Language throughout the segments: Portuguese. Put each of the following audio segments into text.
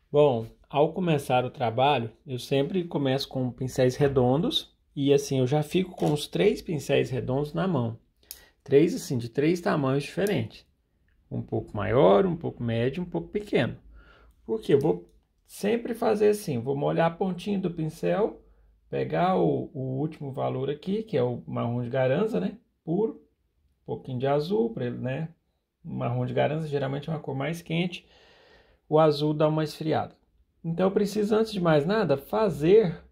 Bom, ao começar o trabalho, eu sempre começo com pincéis redondos e assim eu já fico com os três pincéis redondos na mão. Três assim, de três tamanhos diferentes. Um pouco maior, um pouco médio, um pouco pequeno. Porque eu vou sempre fazer assim, vou molhar a pontinha do pincel, pegar o último valor aqui, que é o marrom de garanza, né? Puro, um pouquinho de azul para ele, né? O marrom de garanza geralmente é uma cor mais quente, o azul dá uma esfriada. Então eu preciso, antes de mais nada, fazer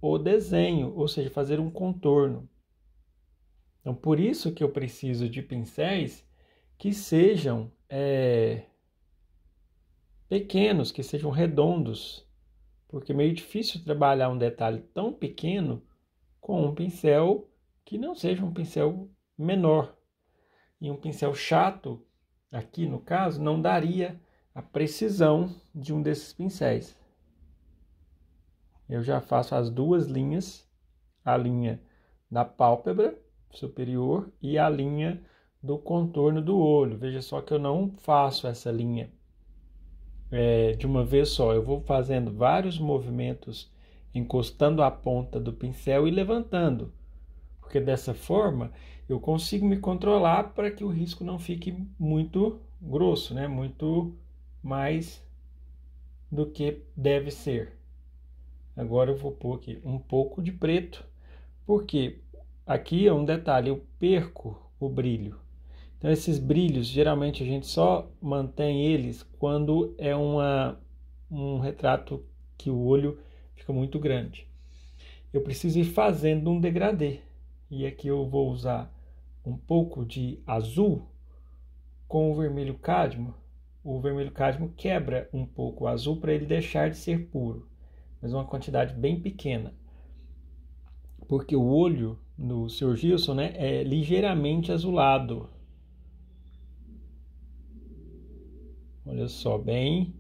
o desenho, ou seja, fazer um contorno. Então, por isso que eu preciso de pincéis que sejam pequenos, que sejam redondos, porque é meio difícil trabalhar um detalhe tão pequeno com um pincel que não seja um pincel menor. E um pincel chato, aqui no caso, não daria a precisão de um desses pincéis. Eu já faço as duas linhas, a linha da pálpebra superior e a linha do contorno do olho. Veja só que eu não faço essa linha de uma vez só. Eu vou fazendo vários movimentos, encostando a ponta do pincel e levantando, porque dessa forma eu consigo me controlar para que o risco não fique muito grosso, né? Muito mais do que deve ser. Agora eu vou pôr aqui um pouco de preto, porque aqui é um detalhe, eu perco o brilho. Então esses brilhos, geralmente a gente só mantém eles quando é um retrato que o olho fica muito grande. Eu preciso ir fazendo um degradê. E aqui eu vou usar um pouco de azul com o vermelho cádmio. O vermelho cádmio quebra um pouco o azul para ele deixar de ser puro, mas uma quantidade bem pequena. Porque o olho do Sr. Gilson, né, é ligeiramente azulado. Olha só, bem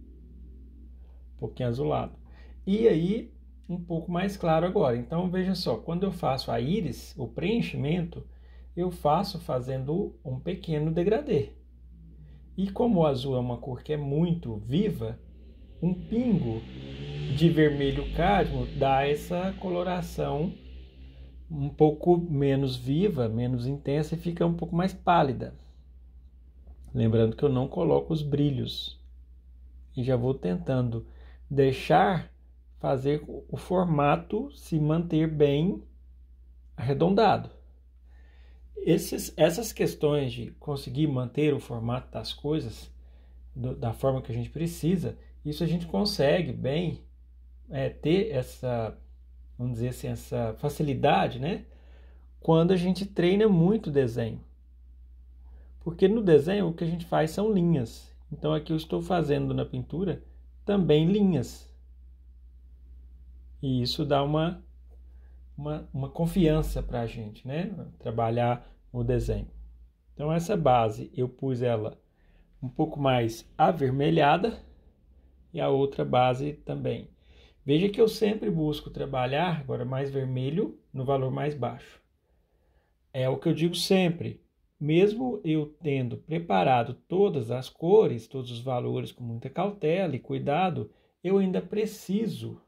um pouquinho azulado. E aí, um pouco mais claro agora. Então, veja só, quando eu faço a íris, o preenchimento, eu faço fazendo um pequeno degradê. E como o azul é uma cor que é muito viva, um pingo de vermelho cádmio dá essa coloração um pouco menos viva, menos intensa e fica um pouco mais pálida. Lembrando que eu não coloco os brilhos. E já vou tentando deixar fazer o formato se manter bem arredondado. Essas questões de conseguir manter o formato das coisas da forma que a gente precisa, isso a gente consegue bem ter essa, vamos dizer assim, essa facilidade, né? Quando a gente treina muito desenho. Porque no desenho o que a gente faz são linhas. Então aqui eu estou fazendo na pintura também linhas. E isso dá uma confiança para a gente, né? Trabalhar o desenho. Então essa base eu pus ela um pouco mais avermelhada e a outra base também. Veja que eu sempre busco trabalhar agora mais vermelho no valor mais baixo. É o que eu digo sempre. Mesmo eu tendo preparado todas as cores, todos os valores com muita cautela e cuidado, eu ainda preciso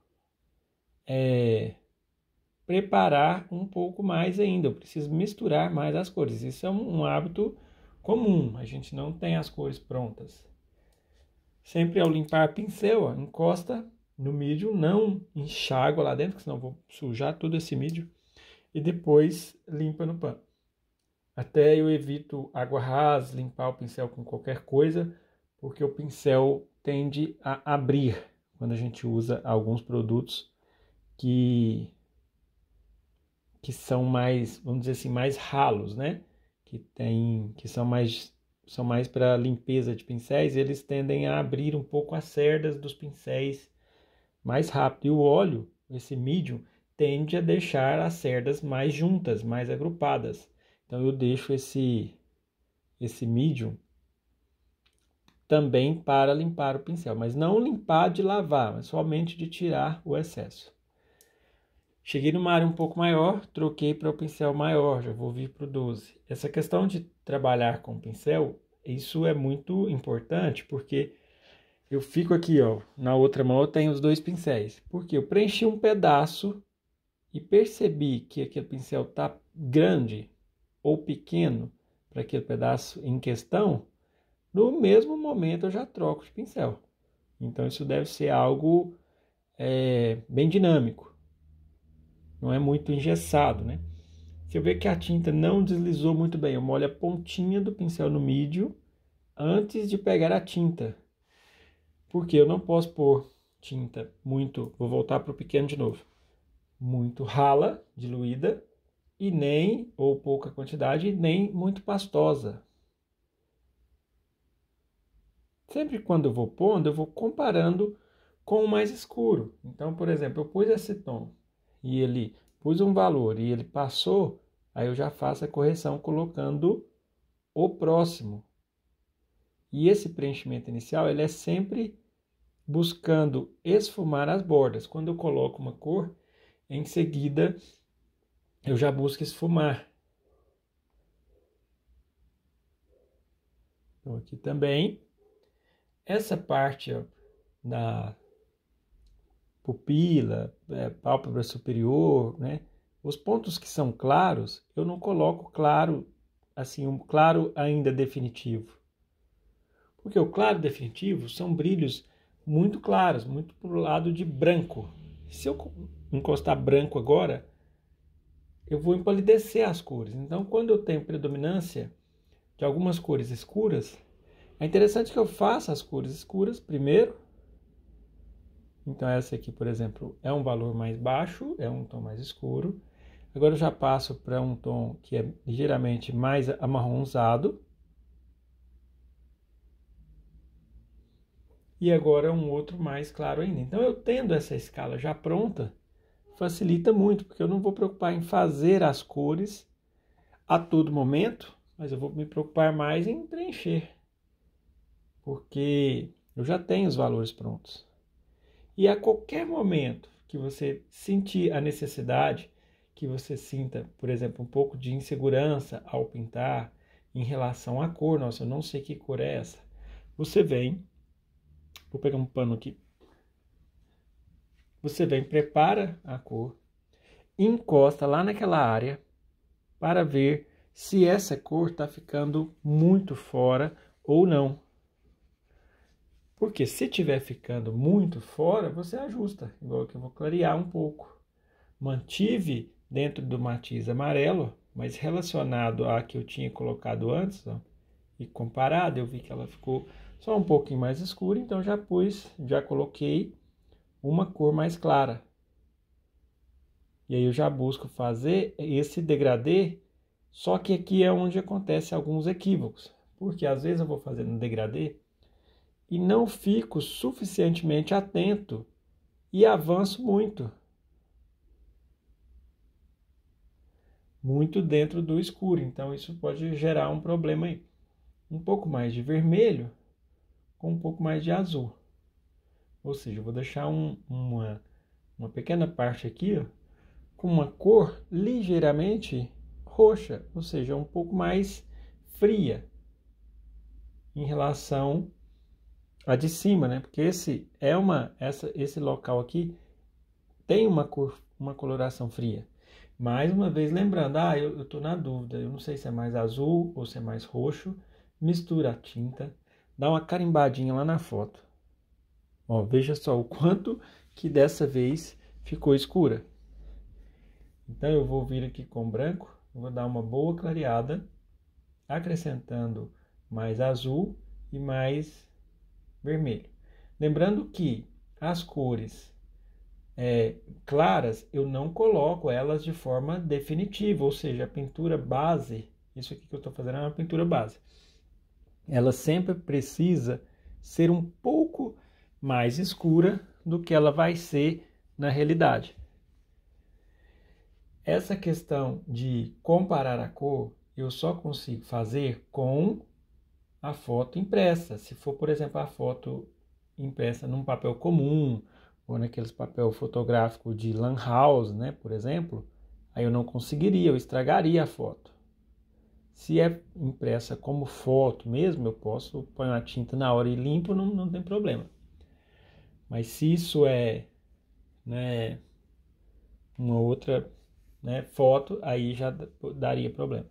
preparar um pouco mais ainda. Eu preciso misturar mais as cores. Isso é um hábito comum. A gente não tem as cores prontas. Sempre ao limpar pincel, ó, encosta no mídio, não enxágua lá dentro, senão vou sujar todo esse mídio. E depois limpa no pano. Até eu evito água rasa, limpar o pincel com qualquer coisa, porque o pincel tende a abrir quando a gente usa alguns produtos que são mais, vamos dizer assim, mais ralos, né? Que são mais para limpeza de pincéis, eles tendem a abrir um pouco as cerdas dos pincéis mais rápido. E o óleo, esse medium, tende a deixar as cerdas mais juntas, mais agrupadas. Então eu deixo esse medium também para limpar o pincel, mas não limpar de lavar, mas somente de tirar o excesso. Cheguei numa área um pouco maior, troquei para o pincel maior, já vou vir para o 12. Essa questão de trabalhar com pincel, isso é muito importante, porque eu fico aqui, ó, na outra mão eu tenho os dois pincéis. Porque eu preenchi um pedaço e percebi que aquele pincel tá grande ou pequeno para aquele pedaço em questão, no mesmo momento eu já troco de pincel. Então isso deve ser algo bem dinâmico, não é muito engessado, né? Se eu ver que a tinta não deslizou muito bem, eu molho a pontinha do pincel no mídio antes de pegar a tinta. Porque eu não posso pôr tinta muito, vou voltar para o pequeno de novo, muito rala, diluída, e nem, ou pouca quantidade, nem muito pastosa. Sempre quando eu vou pondo, eu vou comparando com o mais escuro. Então, por exemplo, eu pus esse tom e ele pus um valor e ele passou, aí eu já faço a correção colocando o próximo. E esse preenchimento inicial, ele é sempre buscando esfumar as bordas. Quando eu coloco uma cor, em seguida eu já busco esfumar. Então aqui também, essa parte ó, da pupila, pálpebra superior, né? Os pontos que são claros, eu não coloco claro, assim, um claro ainda definitivo. Porque o claro definitivo são brilhos muito claros, muito pro lado de branco. Se eu encostar branco agora, eu vou empalidecer as cores. Então, quando eu tenho predominância de algumas cores escuras, é interessante que eu faça as cores escuras primeiro. Então, essa aqui, por exemplo, é um valor mais baixo, é um tom mais escuro. Agora eu já passo para um tom que é ligeiramente mais amarronzado. E agora um outro mais claro ainda. Então, eu tendo essa escala já pronta, facilita muito, porque eu não vou preocupar em fazer as cores a todo momento, mas eu vou me preocupar mais em preencher, porque eu já tenho os valores prontos. E a qualquer momento que você sentir a necessidade, que você sinta, por exemplo, um pouco de insegurança ao pintar em relação à cor, nossa, eu não sei que cor é essa, você vem, vou pegar um pano aqui, você vem, prepara a cor, encosta lá naquela área para ver se essa cor está ficando muito fora ou não. Porque se estiver ficando muito fora, você ajusta. Igual que eu vou clarear um pouco. Mantive dentro do matiz amarelo, mas relacionado à que eu tinha colocado antes, ó, e comparado, eu vi que ela ficou só um pouquinho mais escura, então já coloquei uma cor mais clara. E aí eu já busco fazer esse degradê, só que aqui é onde acontece alguns equívocos. Porque às vezes eu vou fazer no degradê e não fico suficientemente atento e avanço muito dentro do escuro. Então isso pode gerar um problema aí. Um pouco mais de vermelho com um pouco mais de azul. Ou seja, eu vou deixar uma pequena parte aqui ó, com uma cor ligeiramente roxa, ou seja, um pouco mais fria em relação a de cima, né? Porque esse local aqui tem uma coloração fria. Mais uma vez lembrando, eu tô na dúvida, eu não sei se é mais azul ou se é mais roxo. Mistura a tinta, dá uma carimbadinha lá na foto. Ó, veja só o quanto que dessa vez ficou escura. Então eu vou vir aqui com branco, vou dar uma boa clareada, acrescentando mais azul e mais vermelho. Lembrando que as cores claras, eu não coloco elas de forma definitiva, ou seja, a pintura base, isso aqui que eu estou fazendo é uma pintura base. Ela sempre precisa ser um pouco mais escura do que ela vai ser na realidade. Essa questão de comparar a cor, eu só consigo fazer com a foto impressa. Se for, por exemplo, a foto impressa num papel comum, ou naqueles papel fotográfico de lan house, né, por exemplo, aí eu não conseguiria, eu estragaria a foto. Se é impressa como foto mesmo, eu posso pôr a tinta na hora e limpo, não tem problema. Mas se isso é, né, uma outra, né, foto, aí já daria problema.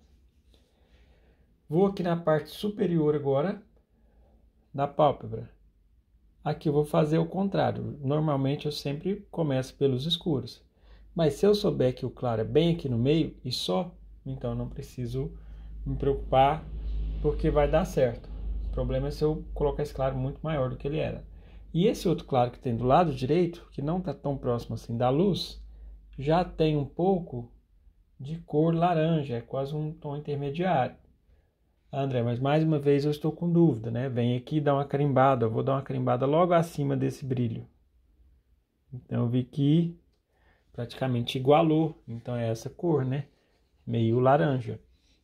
Vou aqui na parte superior agora da pálpebra. Aqui eu vou fazer o contrário. Normalmente eu sempre começo pelos escuros. Mas se eu souber que o claro é bem aqui no meio e só, então não preciso me preocupar porque vai dar certo. O problema é se eu colocar esse claro muito maior do que ele era. E esse outro claro que tem do lado direito, que não está tão próximo assim da luz, já tem um pouco de cor laranja, é quase um tom intermediário. André, mas mais uma vez eu estou com dúvida, né? Vem aqui e dá uma carimbada, eu vou dar uma carimbada logo acima desse brilho. Então eu vi que praticamente igualou, então é essa cor, né? Meio laranja.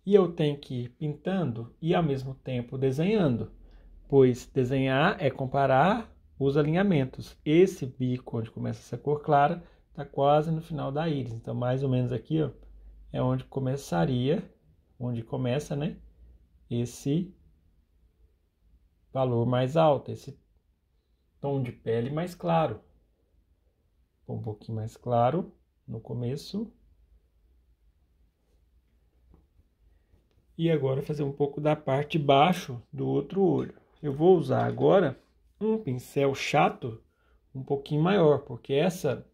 E eu tenho que ir pintando e ao mesmo tempo desenhando, pois desenhar é comparar os alinhamentos. Esse bico onde começa essa cor clara está quase no final da íris, então mais ou menos aqui, ó, é onde começaria, onde começa, né? Esse valor mais alto, esse tom de pele mais claro. Um pouquinho mais claro no começo. E agora fazer um pouco da parte de baixo do outro olho. Eu vou usar agora um pincel chato um pouquinho maior, porque essa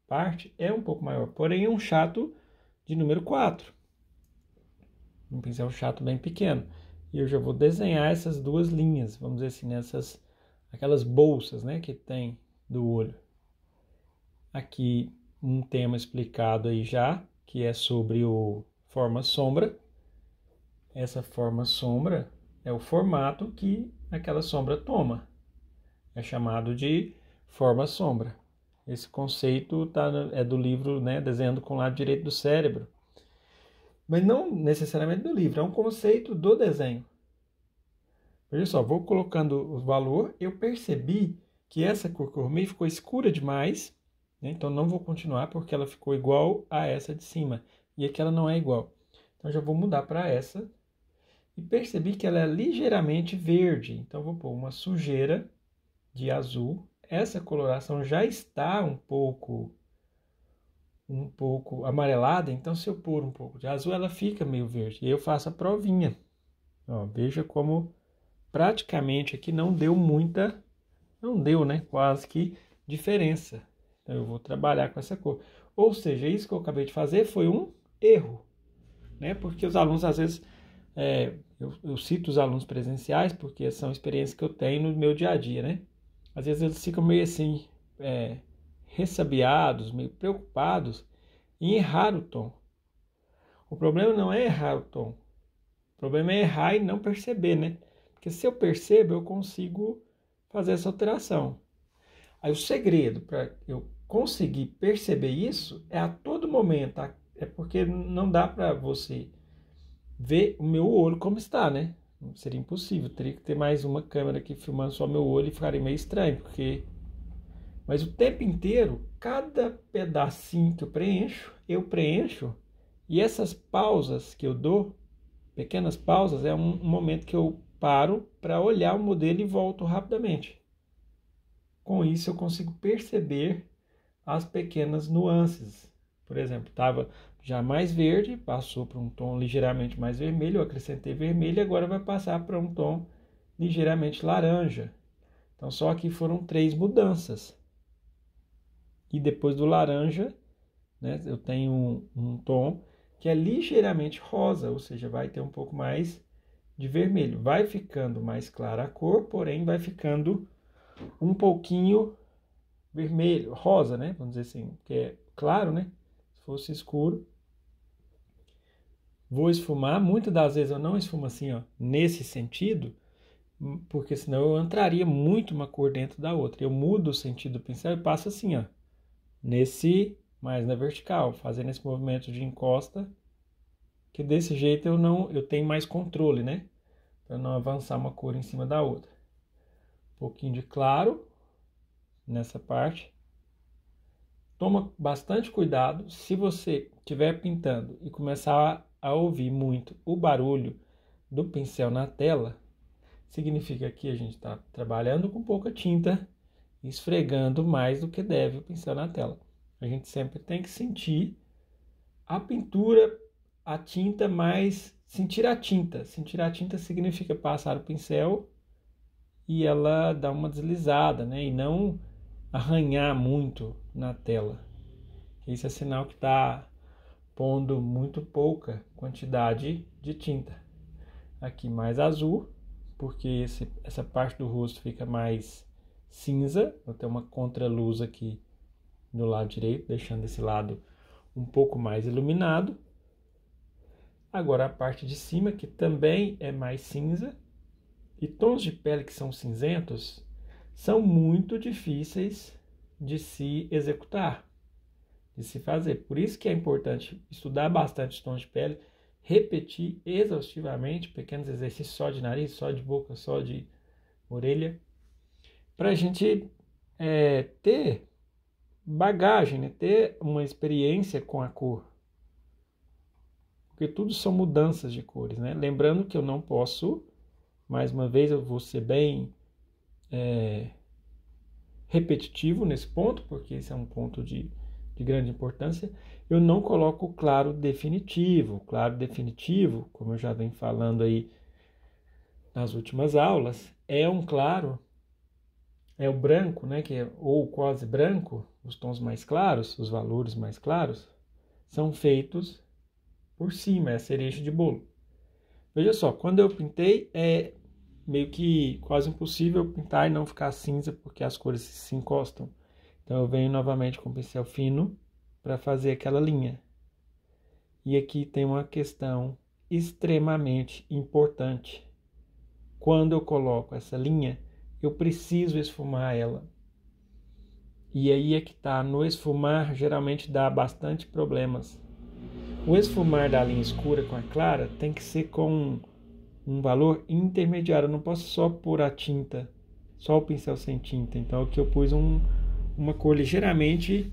parte é um pouco maior, porém é um chato de número 4. Um pincel chato bem pequeno. E eu já vou desenhar essas duas linhas, vamos dizer assim, aquelas bolsas, né, que tem do olho. Aqui um tema explicado aí já, que é sobre o forma-sombra. Essa forma-sombra é o formato que aquela sombra toma. É chamado de forma-sombra. Esse conceito é do livro, né, Desenhando com o Lado Direito do Cérebro. Mas não necessariamente do livro, é um conceito do desenho. Veja só, vou colocando o valor, eu percebi que essa cor meio ficou escura demais, né? Então não vou continuar porque ela ficou igual a essa de cima. E aqui ela não é igual. Então já vou mudar para essa. E percebi que ela é ligeiramente verde. Então vou pôr uma sujeira de azul. Essa coloração já está um pouco amarelada. Então se eu pôr um pouco de azul, ela fica meio verde. E eu faço a provinha. Ó, veja como praticamente aqui não deu, né? Quase que diferença. Então eu vou trabalhar com essa cor. Ou seja, isso que eu acabei de fazer foi um erro, né? Porque os alunos às vezes, eu cito os alunos presenciais porque são experiências que eu tenho no meu dia a dia, né? Às vezes eles ficam meio assim, ressabiados, meio preocupados em errar o tom. O problema não é errar o tom. O problema é errar e não perceber, né? Porque se eu percebo, eu consigo fazer essa alteração. Aí o segredo para eu conseguir perceber isso é a todo momento. É porque não dá para você ver o meu olho como está, né? Seria impossível. Teria que ter mais uma câmera aqui filmando só meu olho e ficaria meio estranho, porque... Mas o tempo inteiro, cada pedacinho que eu preencho, e essas pausas que eu dou, pequenas pausas, é um momento que eu paro para olhar o modelo e volto rapidamente. Com isso eu consigo perceber as pequenas nuances. Por exemplo, estava já mais verde, passou para um tom ligeiramente mais vermelho, eu acrescentei vermelho e agora vai passar para um tom ligeiramente laranja. Então só aqui foram 3 mudanças. E depois do laranja, né, eu tenho um tom que é ligeiramente rosa, ou seja, vai ter um pouco mais de vermelho. Vai ficando mais clara a cor, porém vai ficando um pouquinho vermelho, rosa, né? Vamos dizer assim, que é claro, né? Se fosse escuro. Vou esfumar. Muitas das vezes eu não esfumo assim, ó, nesse sentido, porque senão eu entraria muito uma cor dentro da outra. Eu mudo o sentido do pincel e passo assim, ó, mais na vertical, fazendo esse movimento de encosta, que desse jeito eu tenho mais controle, né? Para não avançar uma cor em cima da outra. Um pouquinho de claro nessa parte. Toma bastante cuidado. Se você estiver pintando e começar a ouvir muito o barulho do pincel na tela, significa que a gente está trabalhando com pouca tinta esfregando mais do que deve o pincel na tela. A gente sempre tem que sentir a pintura, a tinta, mais sentir a tinta. Sentir a tinta significa passar o pincel e ela dá uma deslizada, né? E não arranhar muito na tela. Isso é sinal que está pondo muito pouca quantidade de tinta. Aqui mais azul, porque essa parte do rosto fica mais cinza. Vou ter uma contraluz aqui do lado direito, deixando esse lado um pouco mais iluminado. Agora a parte de cima, que também é mais cinza. E tons de pele que são cinzentos são muito difíceis de se executar, de se fazer. Por isso que é importante estudar bastante os tons de pele, repetir exaustivamente pequenos exercícios só de nariz, só de boca, só de orelha, para a gente ter bagagem, né? Ter uma experiência com a cor. Porque tudo são mudanças de cores, né? Lembrando que eu não posso, mais uma vez eu vou ser bem repetitivo nesse ponto, porque esse é um ponto de grande importância. Eu não coloco claro definitivo. Claro definitivo, como eu já venho falando aí nas últimas aulas, é um claro, é o branco, né, que é ou quase branco, os tons mais claros, os valores mais claros, são feitos por cima, é a cereja de bolo. Veja só, quando eu pintei, é meio que quase impossível pintar e não ficar cinza, porque as cores se encostam. Então eu venho novamente com o pincel fino para fazer aquela linha. E aqui tem uma questão extremamente importante. Quando eu coloco essa linha, eu preciso esfumar ela. E aí é que tá, no esfumar geralmente dá bastante problemas. O esfumar da linha escura com a clara tem que ser com um valor intermediário. Eu não posso só pôr a tinta, só o pincel sem tinta. Então aqui eu pus uma cor ligeiramente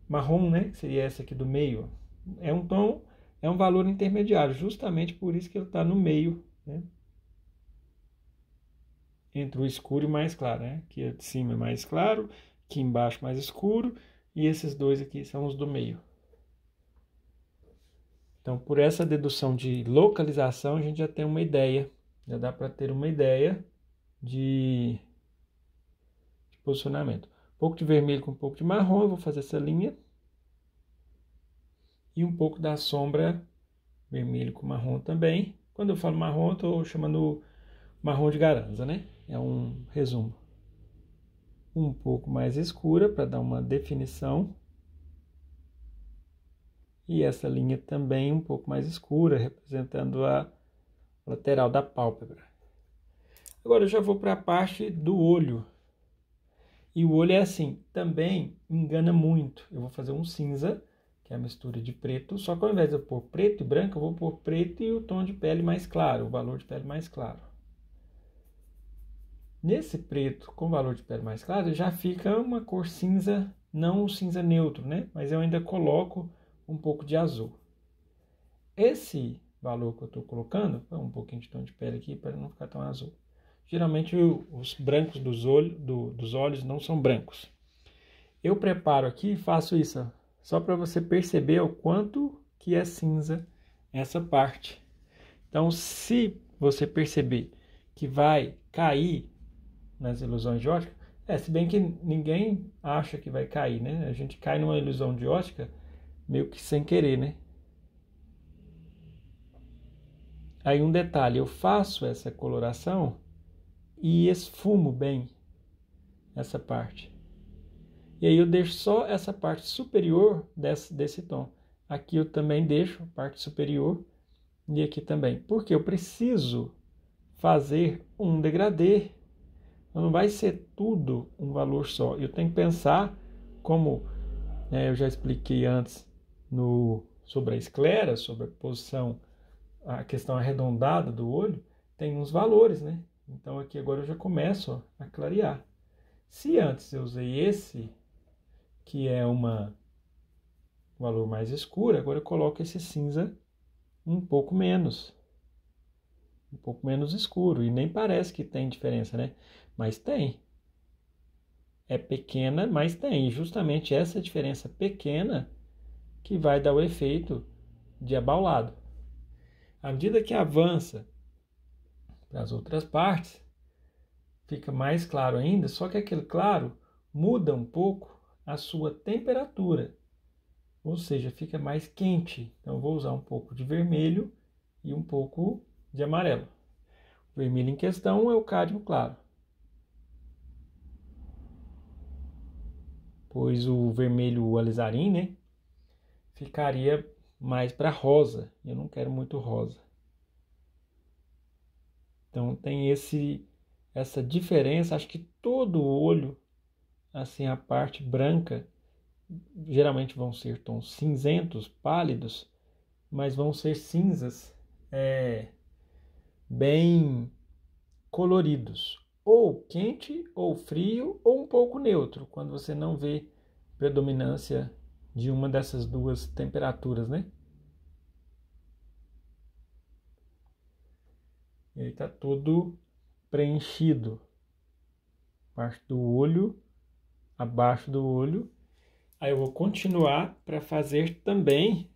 marrom, né? Que seria essa aqui do meio. É um tom, é um valor intermediário, justamente por isso que ele está no meio, né? Entre o escuro e o mais claro, né? Aqui de cima é mais claro, aqui embaixo mais escuro, e esses dois aqui são os do meio. Então, por essa dedução de localização, a gente já tem uma ideia, já dá para ter uma ideia de posicionamento. Um pouco de vermelho com um pouco de marrom, eu vou fazer essa linha. E um pouco da sombra vermelho com marrom também. Quando eu falo marrom, eu estou chamando marrom de Garanza, né? É um resumo. Um pouco mais escura para dar uma definição. E essa linha também um pouco mais escura, representando a lateral da pálpebra. Agora eu já vou para a parte do olho. E o olho é assim, também engana muito. Eu vou fazer um cinza, que é a mistura de preto, só que ao invés de eu pôr preto e branco, eu vou pôr preto e o tom de pele mais claro, o valor de pele mais claro. Nesse preto com valor de pele mais claro, já fica uma cor cinza, não um cinza neutro, né? Mas eu ainda coloco um pouco de azul. Esse valor que eu estou colocando, um pouquinho de tom de pele aqui para não ficar tão azul. Geralmente os brancos dos olhos não são brancos. Eu preparo aqui e faço isso, ó, só para você perceber o quanto que é cinza essa parte. Então, se você perceber que vai cair nas ilusões de ótica, se bem que ninguém acha que vai cair, né? A gente cai numa ilusão de ótica meio que sem querer, né? Aí um detalhe, eu faço essa coloração e esfumo bem essa parte. E aí eu deixo só essa parte superior desse tom. Aqui eu também deixo a parte superior e aqui também. Porque eu preciso fazer um degradê. Não vai ser tudo um valor só. Eu tenho que pensar como eu já expliquei antes sobre a esclera, sobre a posição, a questão arredondada do olho, tem uns valores, né? Então aqui agora eu já começo a clarear. Se antes eu usei esse, que é um valor mais escuro, agora eu coloco esse cinza um pouco menos escuro. E nem parece que tem diferença, né? Mas tem, é pequena, mas tem justamente essa diferença pequena que vai dar o efeito de abaulado. À medida que avança para as outras partes, fica mais claro ainda, só que aquele claro muda um pouco a sua temperatura, ou seja, fica mais quente. Então eu vou usar um pouco de vermelho e um pouco de amarelo. O vermelho em questão é o cádmio claro, pois o vermelho alizarim, né, ficaria mais para rosa. Eu não quero muito rosa. Então tem essa diferença. Acho que todo olho, assim, a parte branca, geralmente vão ser tons cinzentos, pálidos, mas vão ser cinzas bem coloridos, ou quente, ou frio, ou um pouco neutro, quando você não vê predominância de uma dessas duas temperaturas, né? Ele está todo preenchido, parte do olho, abaixo do olho. Aí eu vou continuar para fazer também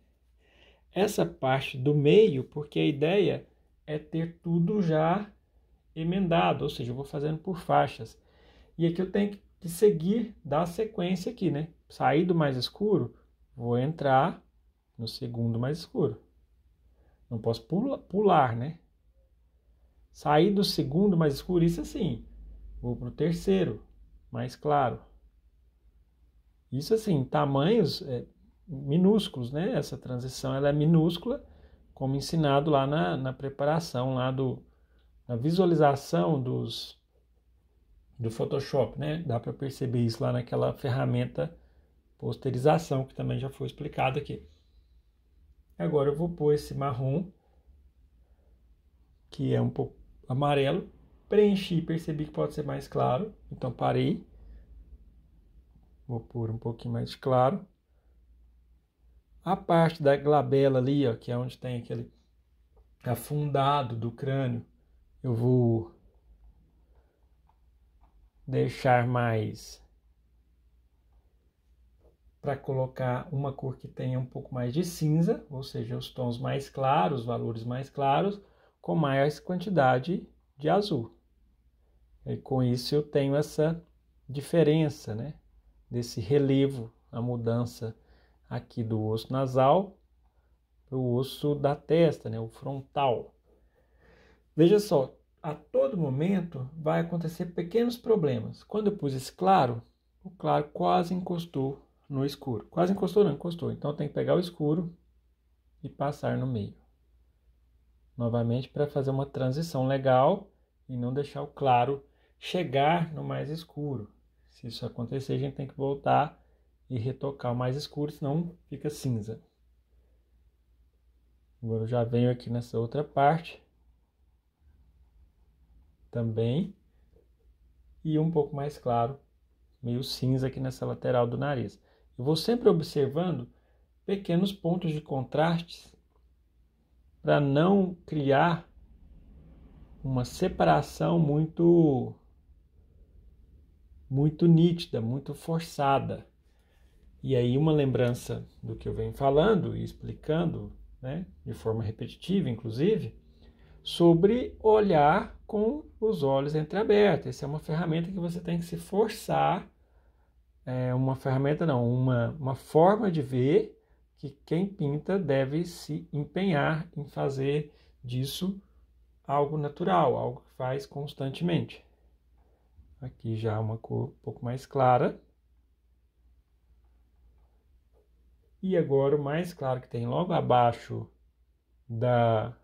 essa parte do meio, porque a ideia é ter tudo já emendado, ou seja, eu vou fazendo por faixas. E aqui eu tenho que seguir, dar a sequência aqui, né? Sair do mais escuro, vou entrar no segundo mais escuro. Não posso pular, né? Sair do segundo mais escuro, isso assim. Vou para o terceiro, mais claro. Isso assim, tamanhos minúsculos, né? Essa transição ela é minúscula, como ensinado lá na preparação, lá na visualização do Photoshop, né? Dá para perceber isso lá naquela ferramenta posterização, que também já foi explicado aqui. Agora eu vou pôr esse marrom, que é um pouco amarelo, preenchi, percebi que pode ser mais claro, então parei. Vou pôr um pouquinho mais claro. A parte da glabela ali, ó, que é onde tem aquele afundado do crânio, eu vou deixar mais para colocar uma cor que tenha um pouco mais de cinza, ou seja, os tons mais claros, os valores mais claros, com mais quantidade de azul. E com isso eu tenho essa diferença, né, desse relevo, a mudança aqui do osso nasal para o osso da testa, né, o frontal. Veja só, a todo momento vai acontecer pequenos problemas. Quando eu pus esse claro, o claro quase encostou no escuro. Quase encostou, não encostou. Então tem que pegar o escuro e passar no meio. Novamente para fazer uma transição legal e não deixar o claro chegar no mais escuro. Se isso acontecer, a gente tem que voltar e retocar o mais escuro, senão fica cinza. Agora eu já venho aqui nessa outra parte também e um pouco mais claro, meio cinza aqui nessa lateral do nariz. Eu vou sempre observando pequenos pontos de contrastes para não criar uma separação muito nítida, muito forçada. E aí uma lembrança do que eu venho falando e explicando, né, de forma repetitiva, inclusive, sobre olhar com os olhos entreabertos. Essa é uma ferramenta que você tem que se forçar, uma ferramenta não, uma forma de ver que quem pinta deve se empenhar em fazer disso algo natural, algo que faz constantemente. Aqui já uma cor um pouco mais clara. E agora o mais claro que tem logo abaixo da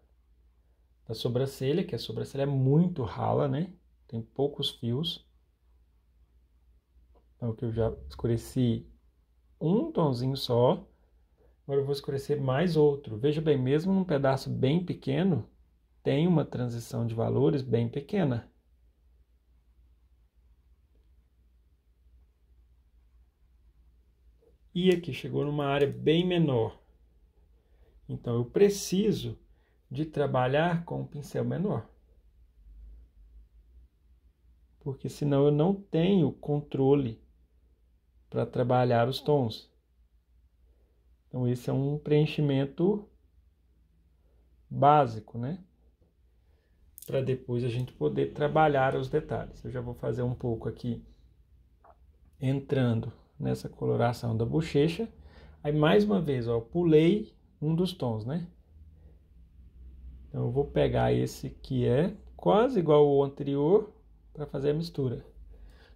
sobrancelha, que a sobrancelha é muito rala, né? Tem poucos fios. Então aqui eu já escureci um tonzinho só. Agora eu vou escurecer mais outro. Veja bem, mesmo num pedaço bem pequeno, tem uma transição de valores bem pequena. E aqui chegou numa área bem menor. Então eu preciso de trabalhar com um pincel menor. porque senão eu não tenho controle para trabalhar os tons. Então esse é um preenchimento básico, né? Para depois a gente poder trabalhar os detalhes. Eu já vou fazer um pouco aqui entrando nessa coloração da bochecha. Aí mais uma vez, ó, pulei um dos tons, né? Então eu vou pegar esse que é quase igual ao anterior para fazer a mistura.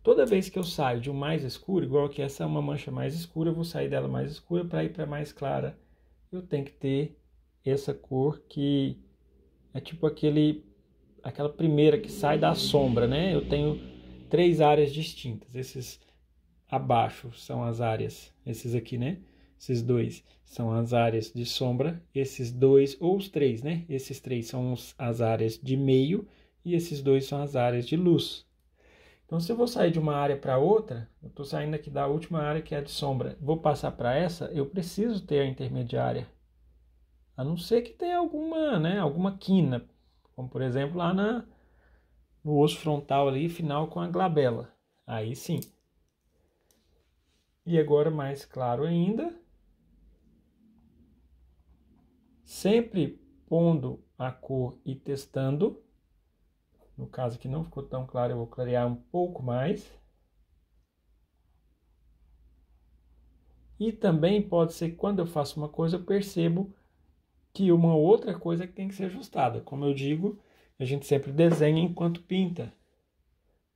Toda vez que eu saio de um mais escuro, igual que essa é uma mancha mais escura, eu vou sair dela mais escura para ir para mais clara. Eu tenho que ter essa cor que é tipo aquela primeira que sai da sombra, né? Eu tenho 3 áreas distintas. Esses abaixo são as áreas, esses aqui, né? Esses 2 são as áreas de sombra, esses 2, ou os 3, né? Esses 3 são as áreas de meio e esses 2 são as áreas de luz. Então, se eu vou sair de uma área para outra, eu estou saindo aqui da última área que é a de sombra, vou passar para essa, eu preciso ter a intermediária. A não ser que tenha alguma, né, alguma quina, como por exemplo lá no osso frontal ali, final com a glabela. Aí sim. E agora mais claro ainda. Sempre pondo a cor e testando. No caso aqui não ficou tão claro, eu vou clarear um pouco mais. E também pode ser que quando eu faço uma coisa eu percebo que uma outra coisa que tem que ser ajustada. Como eu digo, a gente sempre desenha enquanto pinta.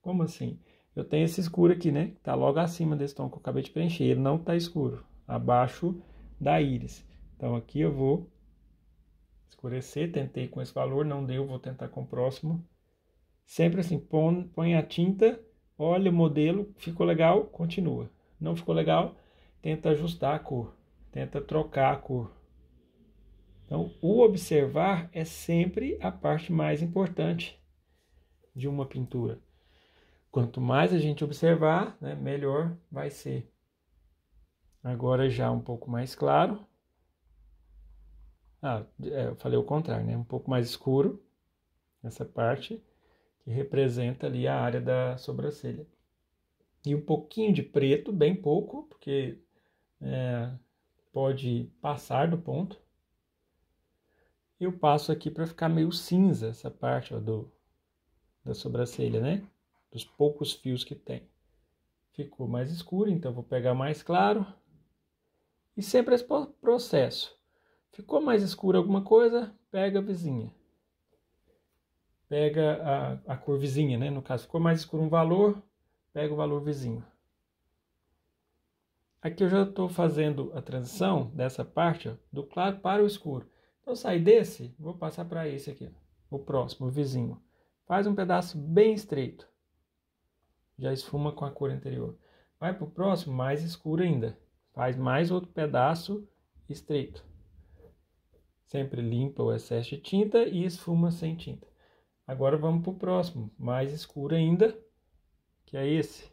Como assim? Eu tenho esse escuro aqui, né? Tá logo acima desse tom que eu acabei de preencher. Ele não tá escuro, abaixo da íris. Então aqui eu vou escurecer. Tentei com esse valor, não deu, vou tentar com o próximo. Sempre assim, põe a tinta, olha o modelo, ficou legal, continua. Não ficou legal, tenta ajustar a cor, tenta trocar a cor. Então, o observar é sempre a parte mais importante de uma pintura. Quanto mais a gente observar, né, melhor vai ser. Agora já um pouco mais claro. Eu falei o contrário, né? Um pouco mais escuro, essa parte que representa ali a área da sobrancelha. E um pouquinho de preto, bem pouco, porque pode passar do ponto. Eu passo aqui para ficar meio cinza essa parte, ó, da sobrancelha, né? Dos poucos fios que tem. Ficou mais escuro, então vou pegar mais claro. E sempre esse processo. Ficou mais escuro alguma coisa, pega a vizinha. Pega a cor vizinha, né? No caso, ficou mais escuro um valor, pega o valor vizinho. Aqui eu já estou fazendo a transição dessa parte, ó, do claro para o escuro. Então, eu sair desse, vou passar para esse aqui, ó, o próximo, o vizinho. Faz um pedaço bem estreito. Já esfuma com a cor anterior. Vai para o próximo, mais escuro ainda. Faz mais outro pedaço estreito. Sempre limpa o excesso de tinta e esfuma sem tinta. Agora vamos para o próximo, mais escuro ainda, que é esse.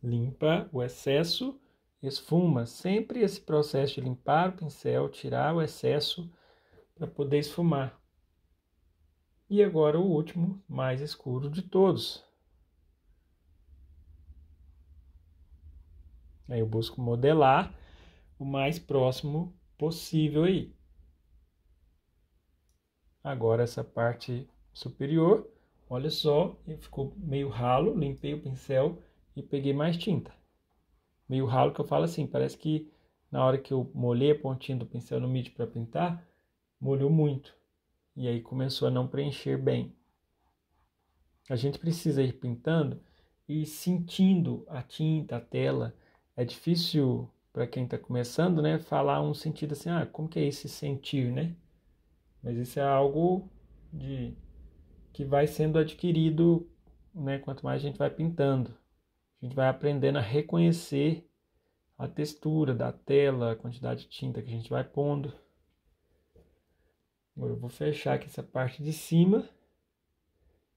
Limpa o excesso, esfuma. Sempre esse processo de limpar o pincel, tirar o excesso para poder esfumar. E agora o último, mais escuro de todos. Aí eu busco modelar o mais próximo possível aí. Agora essa parte superior, olha só, ficou meio ralo, limpei o pincel e peguei mais tinta. Meio ralo que eu falo assim, parece que na hora que eu molhei a pontinha do pincel no MIDI para pintar, molhou muito. E aí começou a não preencher bem. A gente precisa ir pintando e sentindo a tinta, a tela. É difícil para quem está começando, né, falar um sentido assim, como que é esse sentir, né? Mas isso é algo que vai sendo adquirido, né, quanto mais a gente vai pintando. A gente vai aprendendo a reconhecer a textura da tela, a quantidade de tinta que a gente vai pondo. Agora eu vou fechar aqui essa parte de cima,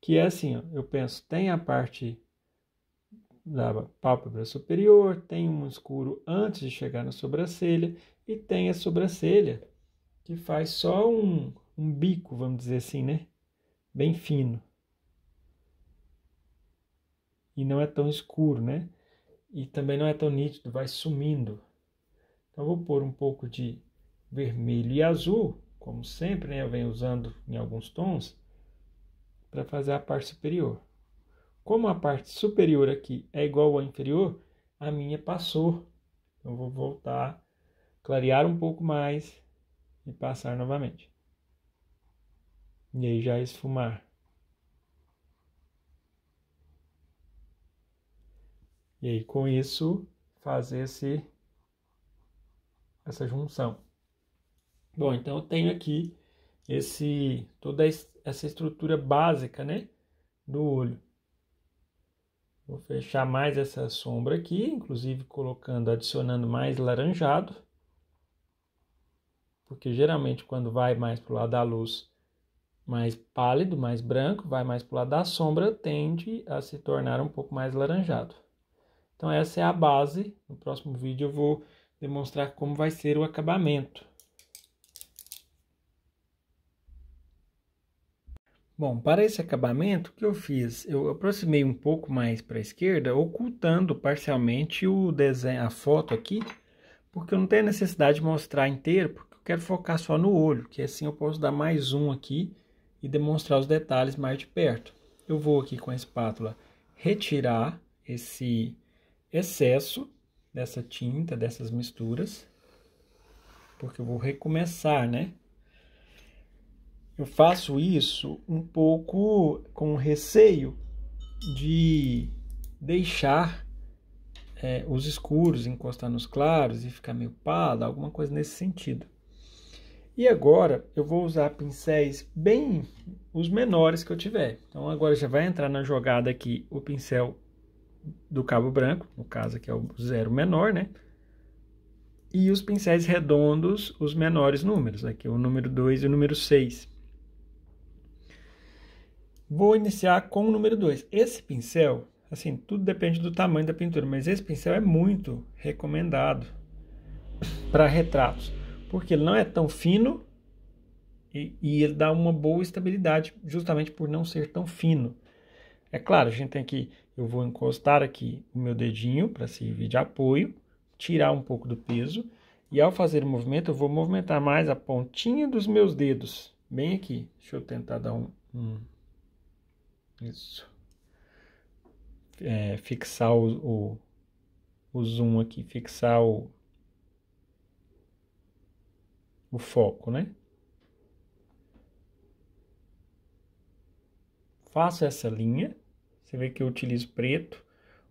que é assim, ó, eu penso, tem a parte da pálpebra superior, tem um escuro antes de chegar na sobrancelha, e tem a sobrancelha que faz só um bico, vamos dizer assim, né? Bem fino. e não é tão escuro, né? E também não é tão nítido, vai sumindo. Então, eu vou pôr um pouco de vermelho e azul, como sempre, né? Eu venho usando em alguns tons, para fazer a parte superior. Como a parte superior aqui é igual à inferior, a minha passou. Eu vou voltar, clarear um pouco mais e passar novamente. E aí já esfumar. E aí com isso fazer essa junção. Bom, então eu tenho aqui toda essa estrutura básica, né, do olho. Vou fechar mais essa sombra aqui, inclusive adicionando mais laranjado. Porque geralmente quando vai mais para o lado da luz mais pálido, mais branco, vai mais para o lado da sombra, tende a se tornar um pouco mais laranjado. Então essa é a base. No próximo vídeo eu vou demonstrar como vai ser o acabamento. Bom, para esse acabamento, o que eu fiz? Eu aproximei um pouco mais para a esquerda, ocultando parcialmente o desenho, a foto aqui, porque eu não tenho necessidade de mostrar inteiro, porque eu quero focar só no olho, que assim eu posso dar mais zoom aqui e demonstrar os detalhes mais de perto. Eu vou aqui com a espátula retirar esse excesso dessa tinta, dessas misturas, porque eu vou recomeçar, né? Eu faço isso um pouco com receio de deixar os escuros encostar nos claros e ficar meio pálido, alguma coisa nesse sentido. E agora eu vou usar pincéis bem os menores que eu tiver. Então agora já vai entrar na jogada aqui o pincel do cabo branco, no caso aqui é o 0 menor, né? E os pincéis redondos, os menores números, aqui o número 2 e o número 6. Vou iniciar com o número 2. Esse pincel, assim, tudo depende do tamanho da pintura, mas esse pincel é muito recomendado para retratos, porque ele não é tão fino e ele dá uma boa estabilidade, justamente por não ser tão fino. É claro, a gente tem que, eu vou encostar aqui o meu dedinho para servir de apoio, tirar um pouco do peso, e ao fazer o movimento, eu vou movimentar mais a pontinha dos meus dedos, bem aqui. Deixa eu tentar dar isso. Fixar o zoom aqui, fixar o foco, né? Faço essa linha, você vê que eu utilizo preto,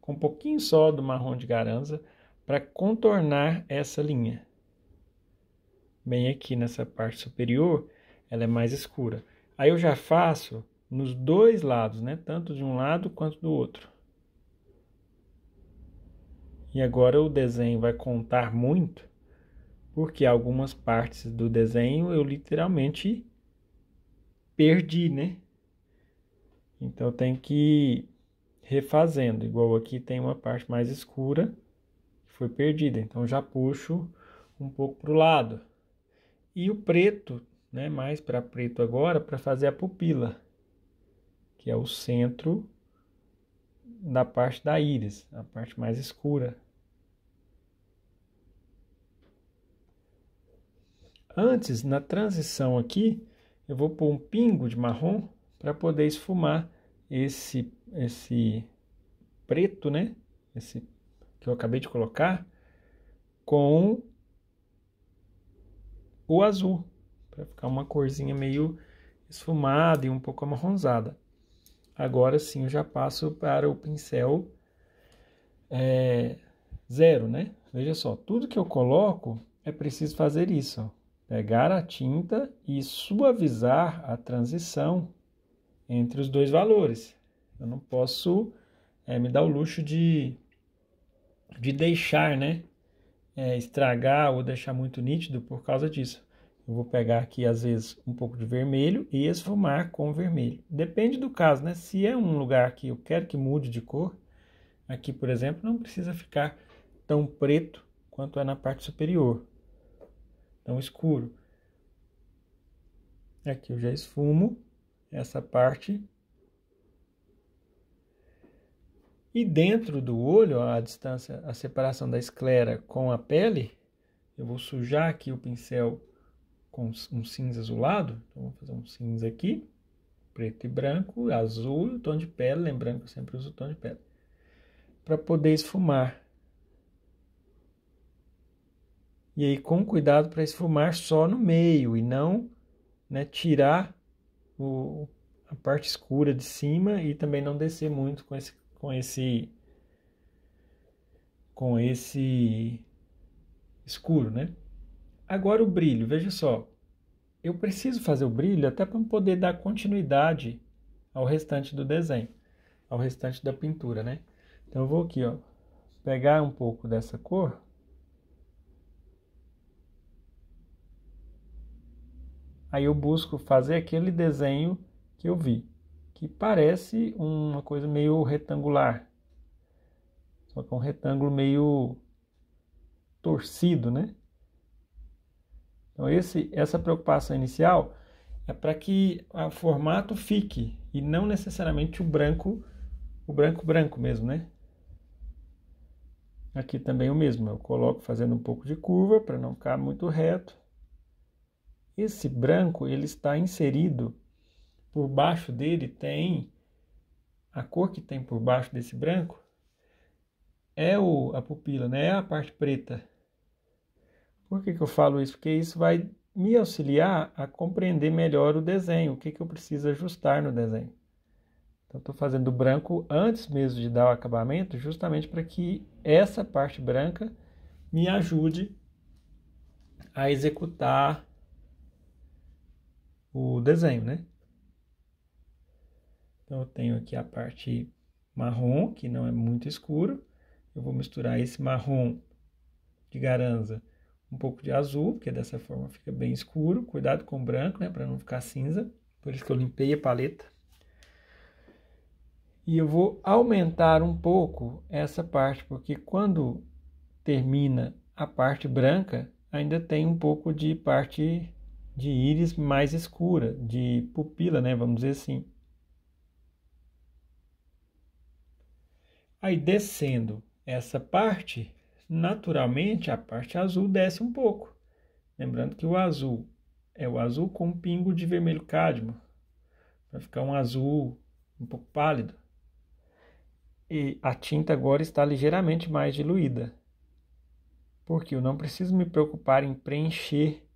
com um pouquinho só do marrom de Garanza, para contornar essa linha. Bem aqui nessa parte superior, ela é mais escura. Aí eu já faço nos dois lados, né? Tanto de um lado quanto do outro. E agora o desenho vai contar muito, porque algumas partes do desenho eu literalmente perdi, né? Então eu tenho que ir refazendo. Igual aqui tem uma parte mais escura que foi perdida. Então já puxo um pouco para o lado. E o preto, né? Mais para preto agora, para fazer a pupila, que é o centro da parte da íris, a parte mais escura. Antes, na transição aqui, eu vou pôr um pingo de marrom para poder esfumar esse preto, né? Esse que eu acabei de colocar, com o azul, para ficar uma corzinha meio esfumada e um pouco amarronzada. Agora sim eu já passo para o pincel 0, né? Veja só, tudo que eu coloco é preciso fazer isso, ó. Pegar a tinta e suavizar a transição entre os dois valores. Eu não posso me dar o luxo de deixar, né? Estragar ou deixar muito nítido por causa disso. Eu vou pegar aqui, às vezes, um pouco de vermelho e esfumar com vermelho. Depende do caso, né? Se é um lugar que eu quero que mude de cor, aqui, por exemplo, não precisa ficar tão preto quanto é na parte superior. Tão escuro. Aqui eu já esfumo essa parte. E dentro do olho, a distância, a separação da esclera com a pele, eu vou sujar aqui o pincel com um cinza azulado. Então, vou fazer um cinza aqui, preto e branco, azul e o tom de pele, lembrando que eu sempre uso o tom de pele, para poder esfumar. E aí, com cuidado para esfumar só no meio e não, né, tirar a parte escura de cima e também não descer muito com esse escuro, né? Agora o brilho, veja só. Eu preciso fazer o brilho até para poder dar continuidade ao restante do desenho, ao restante da pintura, né? Então eu vou aqui, ó, pegar um pouco dessa cor. Aí eu busco fazer aquele desenho que eu vi, que parece uma coisa meio retangular. Só que é um retângulo meio torcido, né? Então essa preocupação inicial é para que o formato fique e não necessariamente o branco mesmo, né? Aqui também o mesmo, eu coloco fazendo um pouco de curva para não ficar muito reto. Esse branco, ele está inserido, por baixo dele tem, a cor que tem por baixo desse branco é a pupila, né? É a parte preta. Por que eu falo isso? Porque isso vai me auxiliar a compreender melhor o desenho, o que eu preciso ajustar no desenho. Então, estou fazendo o branco antes mesmo de dar o acabamento, justamente para que essa parte branca me ajude a executar o desenho, né? Então, eu tenho aqui a parte marrom, que não é muito escuro. Eu vou misturar esse marrom de Garanza um pouco de azul, porque dessa forma fica bem escuro. Cuidado com o branco, né, para não ficar cinza. Por isso que eu limpei a paleta. E eu vou aumentar um pouco essa parte, porque quando termina a parte branca, ainda tem um pouco de parte de íris mais escura, de pupila, né, vamos dizer assim. Aí descendo essa parte, naturalmente a parte azul desce um pouco. Lembrando que o azul é o azul com um pingo de vermelho cádmio, para ficar um azul um pouco pálido. E a tinta agora está ligeiramente mais diluída, porque eu não preciso me preocupar em preencher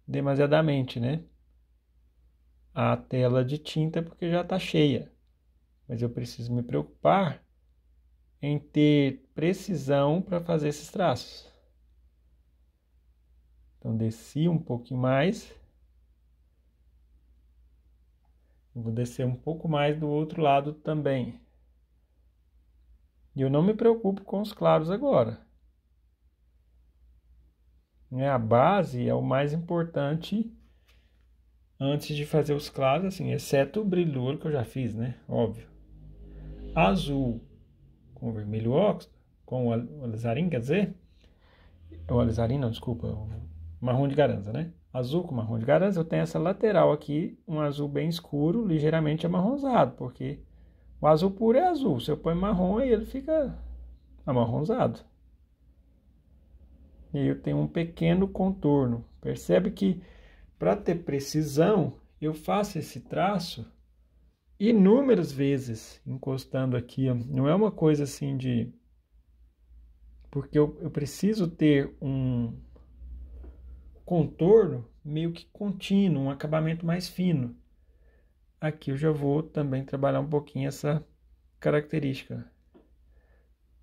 demasiadamente, né, a tela de tinta, porque já está cheia. Mas eu preciso me preocupar em ter precisão para fazer esses traços. Então, desci um pouquinho mais. Eu vou descer um pouco mais do outro lado também. E eu não me preocupo com os claros agora. A base é o mais importante antes de fazer os claros, assim, exceto o brilho do olho que eu já fiz, né? Óbvio. Azul com vermelho óxido, com o alizarim, quer dizer? O alizarim não, desculpa, o marrom de Garanza, né? Azul com marrom de Garanza, eu tenho essa lateral aqui, um azul bem escuro, ligeiramente amarronzado, porque o azul puro é azul, se eu põe marrom aí ele fica amarronzado. E aí eu tenho um pequeno contorno. Percebe que para ter precisão, eu faço esse traço inúmeras vezes, encostando aqui, ó. Não é uma coisa assim de... Porque eu preciso ter um contorno meio que contínuo, um acabamento mais fino. Aqui eu já vou também trabalhar um pouquinho essa característica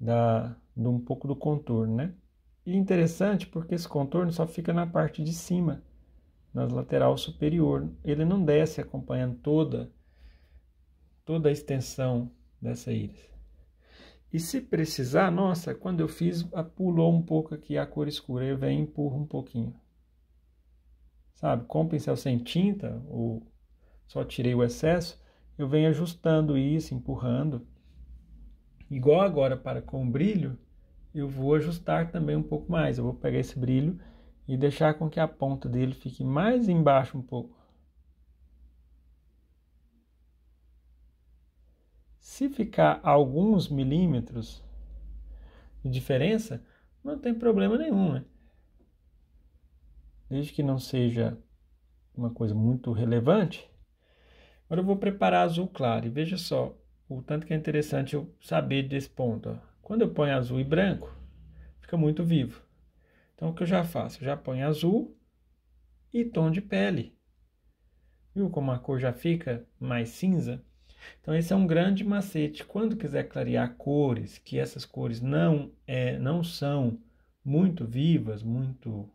de um pouco do contorno, né? E interessante porque esse contorno só fica na parte de cima, na lateral superior. Ele não desce acompanhando toda a extensão dessa íris. E se precisar, nossa, quando eu fiz, pulou um pouco aqui a cor escura, eu venho e empurro um pouquinho. Sabe, com o pincel sem tinta, ou só tirei o excesso, eu venho ajustando isso, empurrando. Igual agora para com o brilho, eu vou ajustar também um pouco mais. Eu vou pegar esse brilho e deixar com que a ponta dele fique mais embaixo um pouco. Se ficar alguns milímetros de diferença, não tem problema nenhum, né? Desde que não seja uma coisa muito relevante. Agora eu vou preparar azul claro. E veja só, o tanto que é interessante eu saber desse ponto. Ó. Quando eu ponho azul e branco, fica muito vivo. Então o que eu já faço? Eu já ponho azul e tom de pele. Viu como a cor já fica mais cinza? Então esse é um grande macete. Quando quiser clarear cores, que essas cores não são muito vivas, muito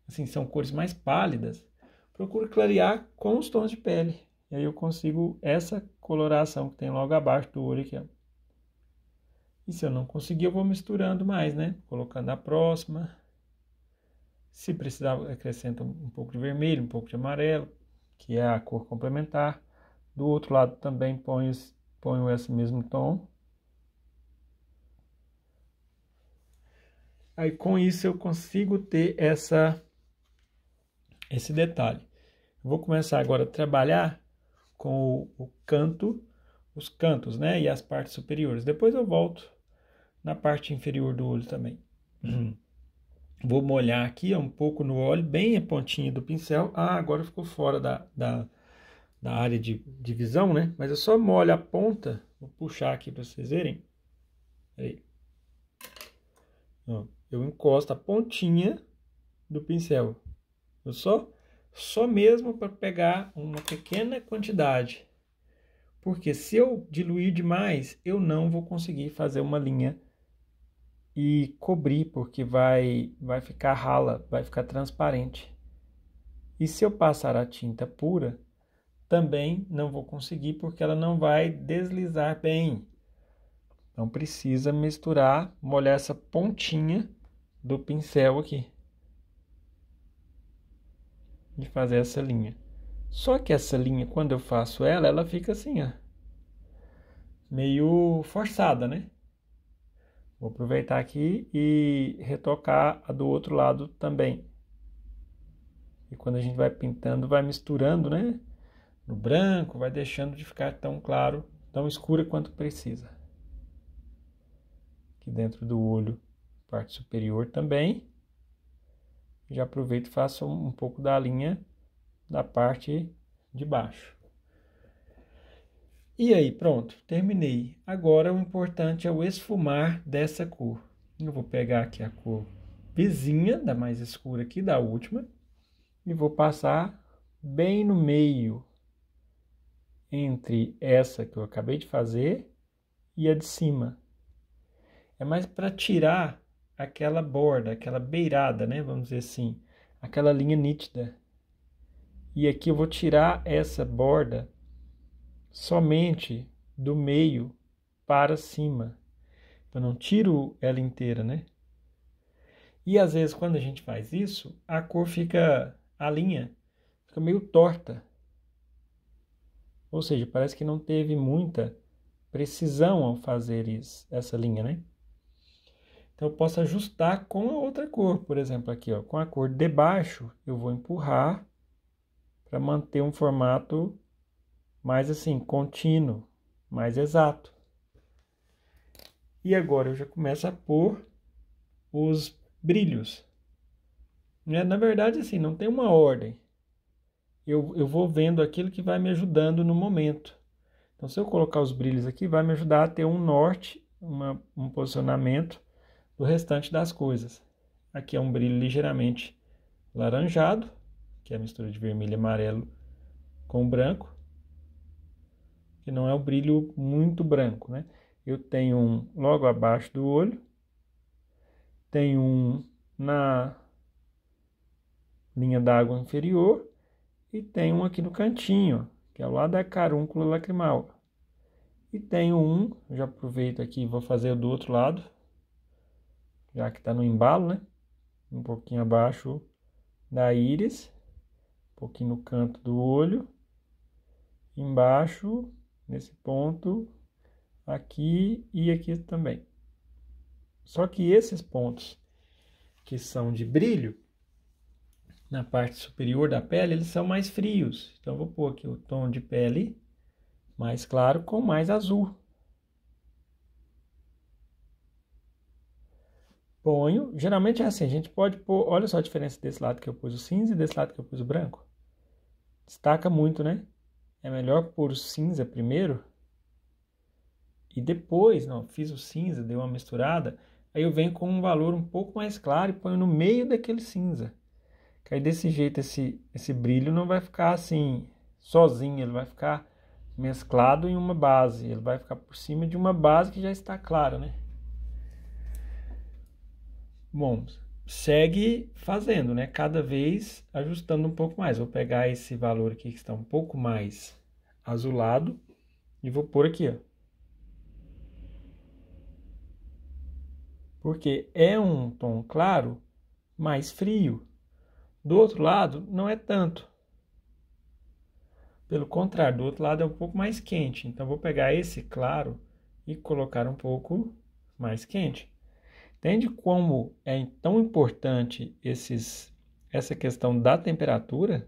assim, são cores mais pálidas, procure clarear com os tons de pele. E aí eu consigo essa coloração que tem logo abaixo do olho aqui, ó. E se eu não conseguir, eu vou misturando mais, né? Colocando a próxima. Se precisar, acrescenta um pouco de vermelho, um pouco de amarelo, que é a cor complementar. Do outro lado também ponho esse mesmo tom. Aí com isso eu consigo ter esse detalhe. Eu vou começar agora a trabalhar com os cantos, né? E as partes superiores. Depois eu volto na parte inferior do olho também. Vou molhar aqui um pouco no óleo, bem a pontinha do pincel. Ah, agora ficou fora da área de visão, né? Mas eu só molho a ponta. Vou puxar aqui para vocês verem. Aí. Ó, eu encosto a pontinha do pincel. Eu só mesmo para pegar uma pequena quantidade. Porque se eu diluir demais, eu não vou conseguir fazer uma linha e cobrir, porque vai ficar rala, vai ficar transparente. E se eu passar a tinta pura, também não vou conseguir, porque ela não vai deslizar bem. Então precisa misturar, molhar essa pontinha do pincel aqui. De fazer essa linha. Só que essa linha, quando eu faço ela fica assim, ó. Meio forçada, né? Vou aproveitar aqui e retocar a do outro lado também. E quando a gente vai pintando, vai misturando, né? No branco, vai deixando de ficar tão claro, tão escura quanto precisa. Aqui dentro do olho, parte superior também. Já aproveito e faço um pouco da linha da parte de baixo. E aí, pronto, terminei. Agora o importante é o esfumar dessa cor. Eu vou pegar aqui a cor vizinha, da mais escura aqui, da última, e vou passar bem no meio, entre essa que eu acabei de fazer e a de cima. É mais para tirar aquela borda, aquela beirada, né? Vamos dizer assim, aquela linha nítida. E aqui eu vou tirar essa borda somente do meio para cima. Eu não tiro ela inteira, né? E às vezes quando a gente faz isso, a cor fica, a linha fica meio torta. Ou seja, parece que não teve muita precisão ao fazer isso, essa linha, né? Então eu posso ajustar com a outra cor, por exemplo, aqui, ó, com a cor de baixo, eu vou empurrar para manter um formato mais assim, contínuo, mais exato. E agora eu já começo a pôr os brilhos. Na verdade, assim, não tem uma ordem. Eu vou vendo aquilo que vai me ajudando no momento. Então, se eu colocar os brilhos aqui, vai me ajudar a ter um norte, um posicionamento do restante das coisas. Aqui é um brilho ligeiramente laranjado, que é a mistura de vermelho e amarelo com branco, que não é um brilho muito branco, né? Eu tenho um logo abaixo do olho, tenho um na linha d'água inferior e tenho um aqui no cantinho, que é ao lado da carúncula lacrimal. E tenho um, já aproveito aqui e vou fazer do outro lado, já que está no embalo, né? Um pouquinho abaixo da íris, um pouquinho no canto do olho, embaixo, nesse ponto, aqui e aqui também. Só que esses pontos que são de brilho, na parte superior da pele, eles são mais frios. Então, eu vou pôr aqui o tom de pele mais claro com mais azul. Ponho, geralmente é assim, a gente pode pôr, olha só a diferença desse lado que eu pus o cinza e desse lado que eu pus o branco. Destaca muito, né? É melhor pôr o cinza primeiro e depois, não, fiz o cinza, dei uma misturada, aí eu venho com um valor um pouco mais claro e ponho no meio daquele cinza. Que aí desse jeito esse brilho não vai ficar assim, sozinho, ele vai ficar mesclado em uma base, ele vai ficar por cima de uma base que já está clara, né? Bom, segue fazendo, né? Cada vez ajustando um pouco mais. Vou pegar esse valor aqui que está um pouco mais azulado e vou pôr aqui, ó. Porque é um tom claro, mais frio. Do outro lado, não é tanto. Pelo contrário, do outro lado é um pouco mais quente. Então, vou pegar esse claro e colocar um pouco mais quente. Entende como é tão importante essa questão da temperatura?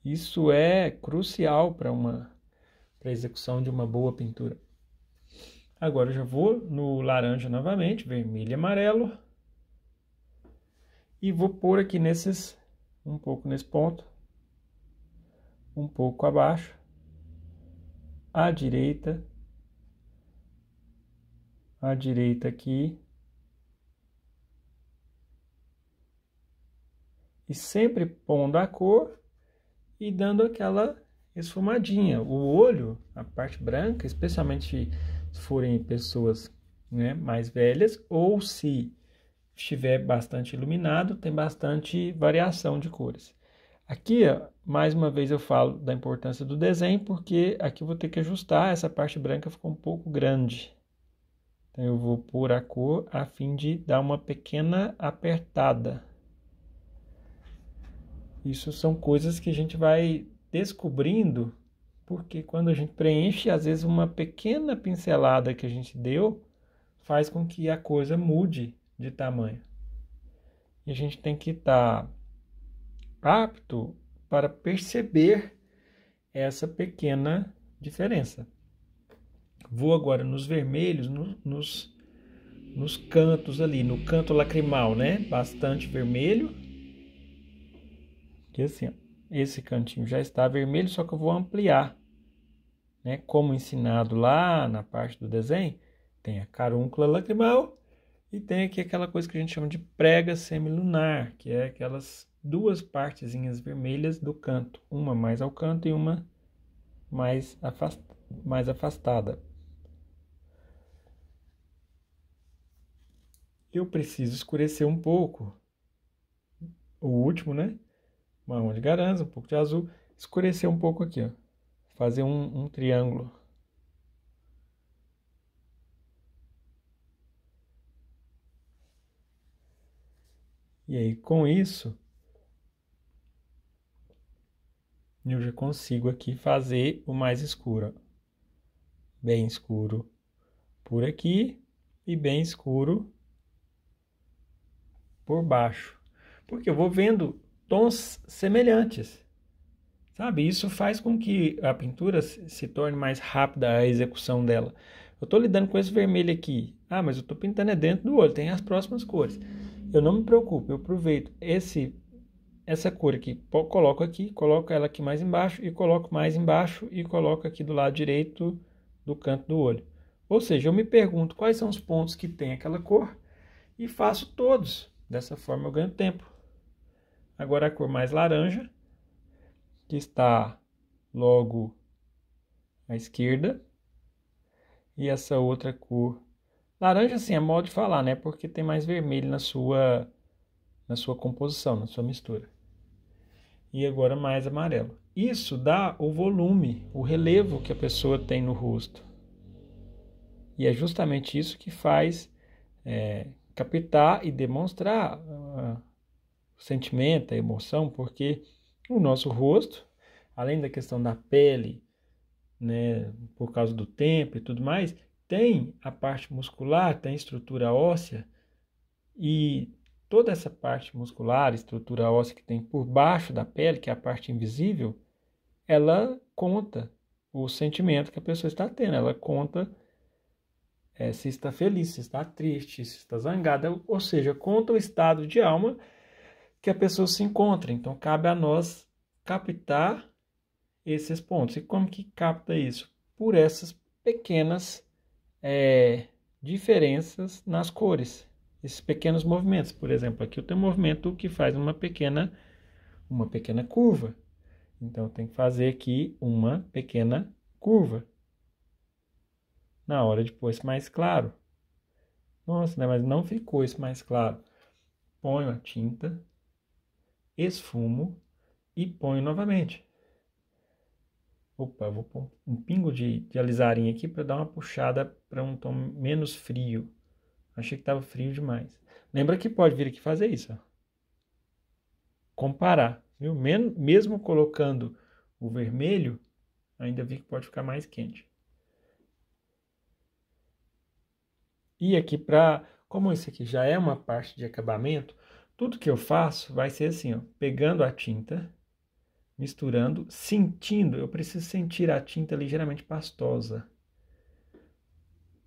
Isso é crucial para a execução de uma boa pintura. Agora eu já vou no laranja novamente, vermelho e amarelo. E vou pôr aqui um pouco nesse ponto, um pouco abaixo, à direita aqui. E sempre pondo a cor e dando aquela esfumadinha. O olho, a parte branca, especialmente se forem pessoas, né, mais velhas, ou se estiver bastante iluminado, tem bastante variação de cores. Aqui, ó, mais uma vez eu falo da importância do desenho, porque aqui eu vou ter que ajustar, essa parte branca ficou um pouco grande. Então eu vou pôr a cor a fim de dar uma pequena apertada. Isso são coisas que a gente vai descobrindo, porque quando a gente preenche, às vezes uma pequena pincelada que a gente deu faz com que a coisa mude de tamanho. E a gente tem que estar apto para perceber essa pequena diferença. Vou agora nos vermelhos, nos cantos ali, no canto lacrimal, né? Bastante vermelho. Aqui assim, ó, esse cantinho já está vermelho, só que eu vou ampliar, né? Como ensinado lá na parte do desenho, tem a carúncula lacrimal e tem aqui aquela coisa que a gente chama de prega semilunar, que é aquelas duas partezinhas vermelhas do canto, uma mais ao canto e uma mais afastada. Eu preciso escurecer um pouco o último, né? Marrom de garanza, um pouco de azul, escurecer um pouco aqui, ó. Fazer um triângulo. E aí, com isso, eu já consigo aqui fazer o mais escuro. Ó. Bem escuro por aqui e bem escuro por baixo. Porque eu vou vendo tons semelhantes. Sabe, isso faz com que a pintura se torne mais rápida a execução dela. Eu estou lidando com esse vermelho aqui. Ah, mas eu estou pintando dentro do olho, tem as próximas cores. Eu não me preocupo, eu aproveito essa cor aqui, coloco ela aqui mais embaixo e coloco mais embaixo e coloco aqui do lado direito do canto do olho. Ou seja, eu me pergunto quais são os pontos que tem aquela cor e faço todos. Dessa forma eu ganho tempo. Agora a cor mais laranja, que está logo à esquerda, e essa outra cor laranja, assim, é modo de falar, né? Porque tem mais vermelho na sua composição, na sua mistura. E agora mais amarelo. Isso dá o volume, o relevo que a pessoa tem no rosto. E é justamente isso que faz captar e demonstrar o sentimento, a emoção, porque o nosso rosto, além da questão da pele, né, por causa do tempo e tudo mais, tem a parte muscular, tem a estrutura óssea, e toda essa parte muscular, estrutura óssea que tem por baixo da pele, que é a parte invisível, ela conta o sentimento que a pessoa está tendo, ela conta se está feliz, se está triste, se está zangada, ou seja, conta o estado de alma que a pessoa se encontra. Então, cabe a nós captar esses pontos. E como que capta isso? Por essas pequenas diferenças nas cores, esses pequenos movimentos. Por exemplo, aqui eu tenho um movimento que faz uma pequena curva. Então, tem que fazer aqui uma pequena curva. Na hora de pôr esse mais claro. Nossa, né? Mas não ficou esse mais claro. Ponho a tinta, esfumo e ponho novamente. Opa, vou pôr um pingo de alizarinho aqui para dar uma puxada para um tom menos frio. Achei que estava frio demais. Lembra que pode vir aqui fazer isso. Ó. Comparar. Viu? Mesmo colocando o vermelho, ainda vi que pode ficar mais quente. E aqui, como isso aqui já é uma parte de acabamento, tudo que eu faço vai ser assim, ó, pegando a tinta, misturando, sentindo, eu preciso sentir a tinta ligeiramente pastosa.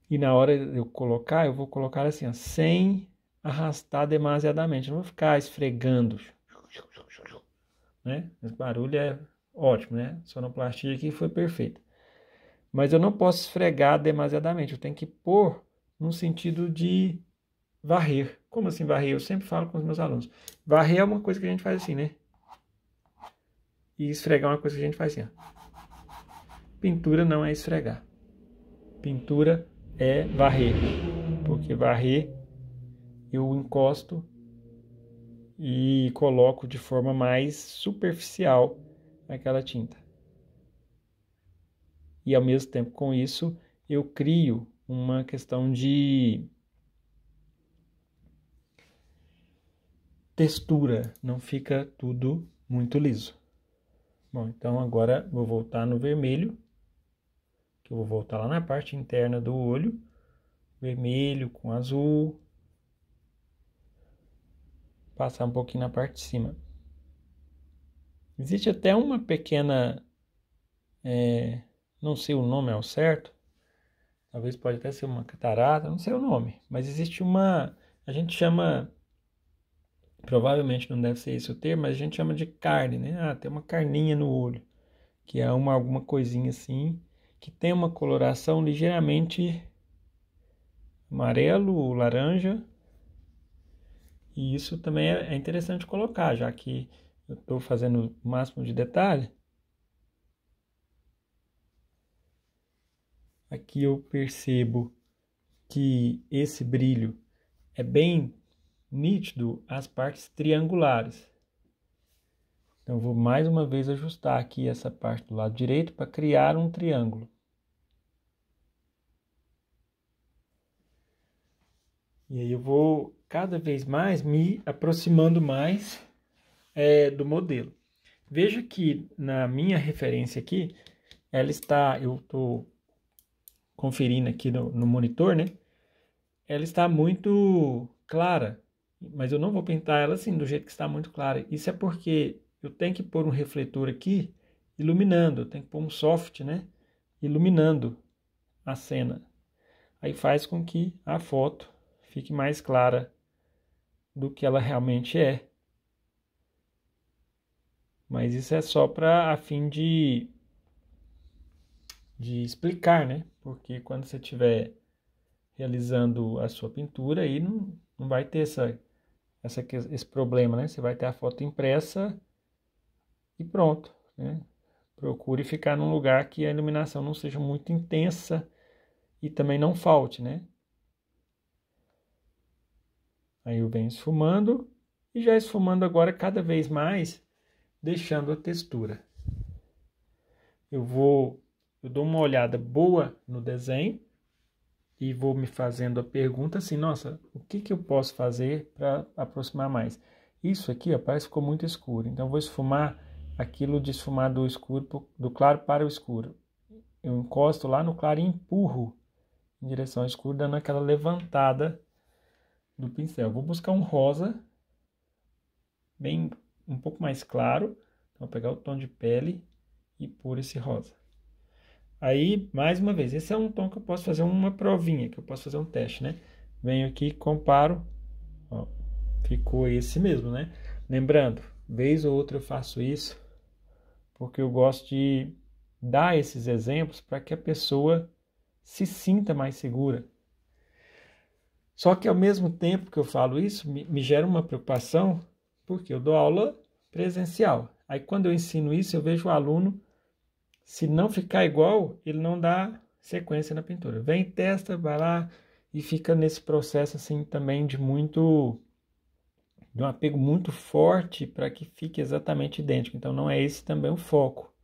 E na hora de eu colocar, eu vou colocar assim, ó, sem arrastar demasiadamente, eu não vou ficar esfregando, né? Esse barulho é ótimo, né? A sonoplastia aqui foi perfeita. Mas eu não posso esfregar demasiadamente, eu tenho que pôr no sentido de varrer. Como assim varrer? Eu sempre falo com os meus alunos. Varrer é uma coisa que a gente faz assim, né? E esfregar é uma coisa que a gente faz assim, ó. Pintura não é esfregar. Pintura é varrer. Porque varrer eu encosto e coloco de forma mais superficial aquela tinta. E ao mesmo tempo com isso eu crio uma questão de textura, não fica tudo muito liso. Bom, então agora vou voltar no vermelho, que eu vou voltar lá na parte interna do olho, vermelho com azul, passar um pouquinho na parte de cima. Existe até uma pequena, não sei o nome ao certo, talvez pode até ser uma catarata, não sei o nome, mas existe a gente chama, provavelmente não deve ser esse o termo, mas a gente chama de carne, né? Ah, tem uma carninha no olho, que é alguma coisinha assim, que tem uma coloração ligeiramente amarelo ou laranja. E isso também é interessante colocar, já que eu estou fazendo o máximo de detalhe. Aqui eu percebo que esse brilho é bem nítido as partes triangulares. Então eu vou mais uma vez ajustar aqui essa parte do lado direito para criar um triângulo. E aí eu vou cada vez mais me aproximando mais do modelo. Veja que na minha referência aqui, eu estou conferindo aqui no monitor, né? Ela está muito clara, mas eu não vou pintar ela assim, do jeito que está muito clara. Isso é porque eu tenho que pôr um refletor aqui, iluminando, eu tenho que pôr um soft, né? Iluminando a cena. Aí faz com que a foto fique mais clara do que ela realmente é. Mas isso é só a fim de explicar, né? Porque quando você estiver realizando a sua pintura, aí não vai ter esse problema, né? Você vai ter a foto impressa e pronto, né? Procure ficar num lugar que a iluminação não seja muito intensa e também não falte, né? Aí eu venho esfumando e já esfumando agora cada vez mais, deixando a textura. Eu dou uma olhada boa no desenho e vou me fazendo a pergunta assim, nossa, o que eu posso fazer para aproximar mais? Isso aqui, ó, parece que ficou muito escuro, então eu vou esfumar aquilo de esfumar do claro para o escuro. Eu encosto lá no claro e empurro em direção ao escuro, dando aquela levantada do pincel. Eu vou buscar um rosa, um pouco mais claro, então vou pegar o tom de pele e pôr esse rosa. Aí, mais uma vez, esse é um tom que eu posso fazer uma provinha, que eu posso fazer um teste, né? Venho aqui, comparo, ó, ficou esse mesmo, né? Lembrando, vez ou outra eu faço isso, porque eu gosto de dar esses exemplos para que a pessoa se sinta mais segura. Só que ao mesmo tempo que eu falo isso, me gera uma preocupação, porque eu dou aula presencial. Aí quando eu ensino isso, eu vejo o aluno, se não ficar igual, ele não dá sequência na pintura. Vem, testa, vai lá e fica nesse processo assim também de um apego muito forte para que fique exatamente idêntico. Então não é esse também o foco,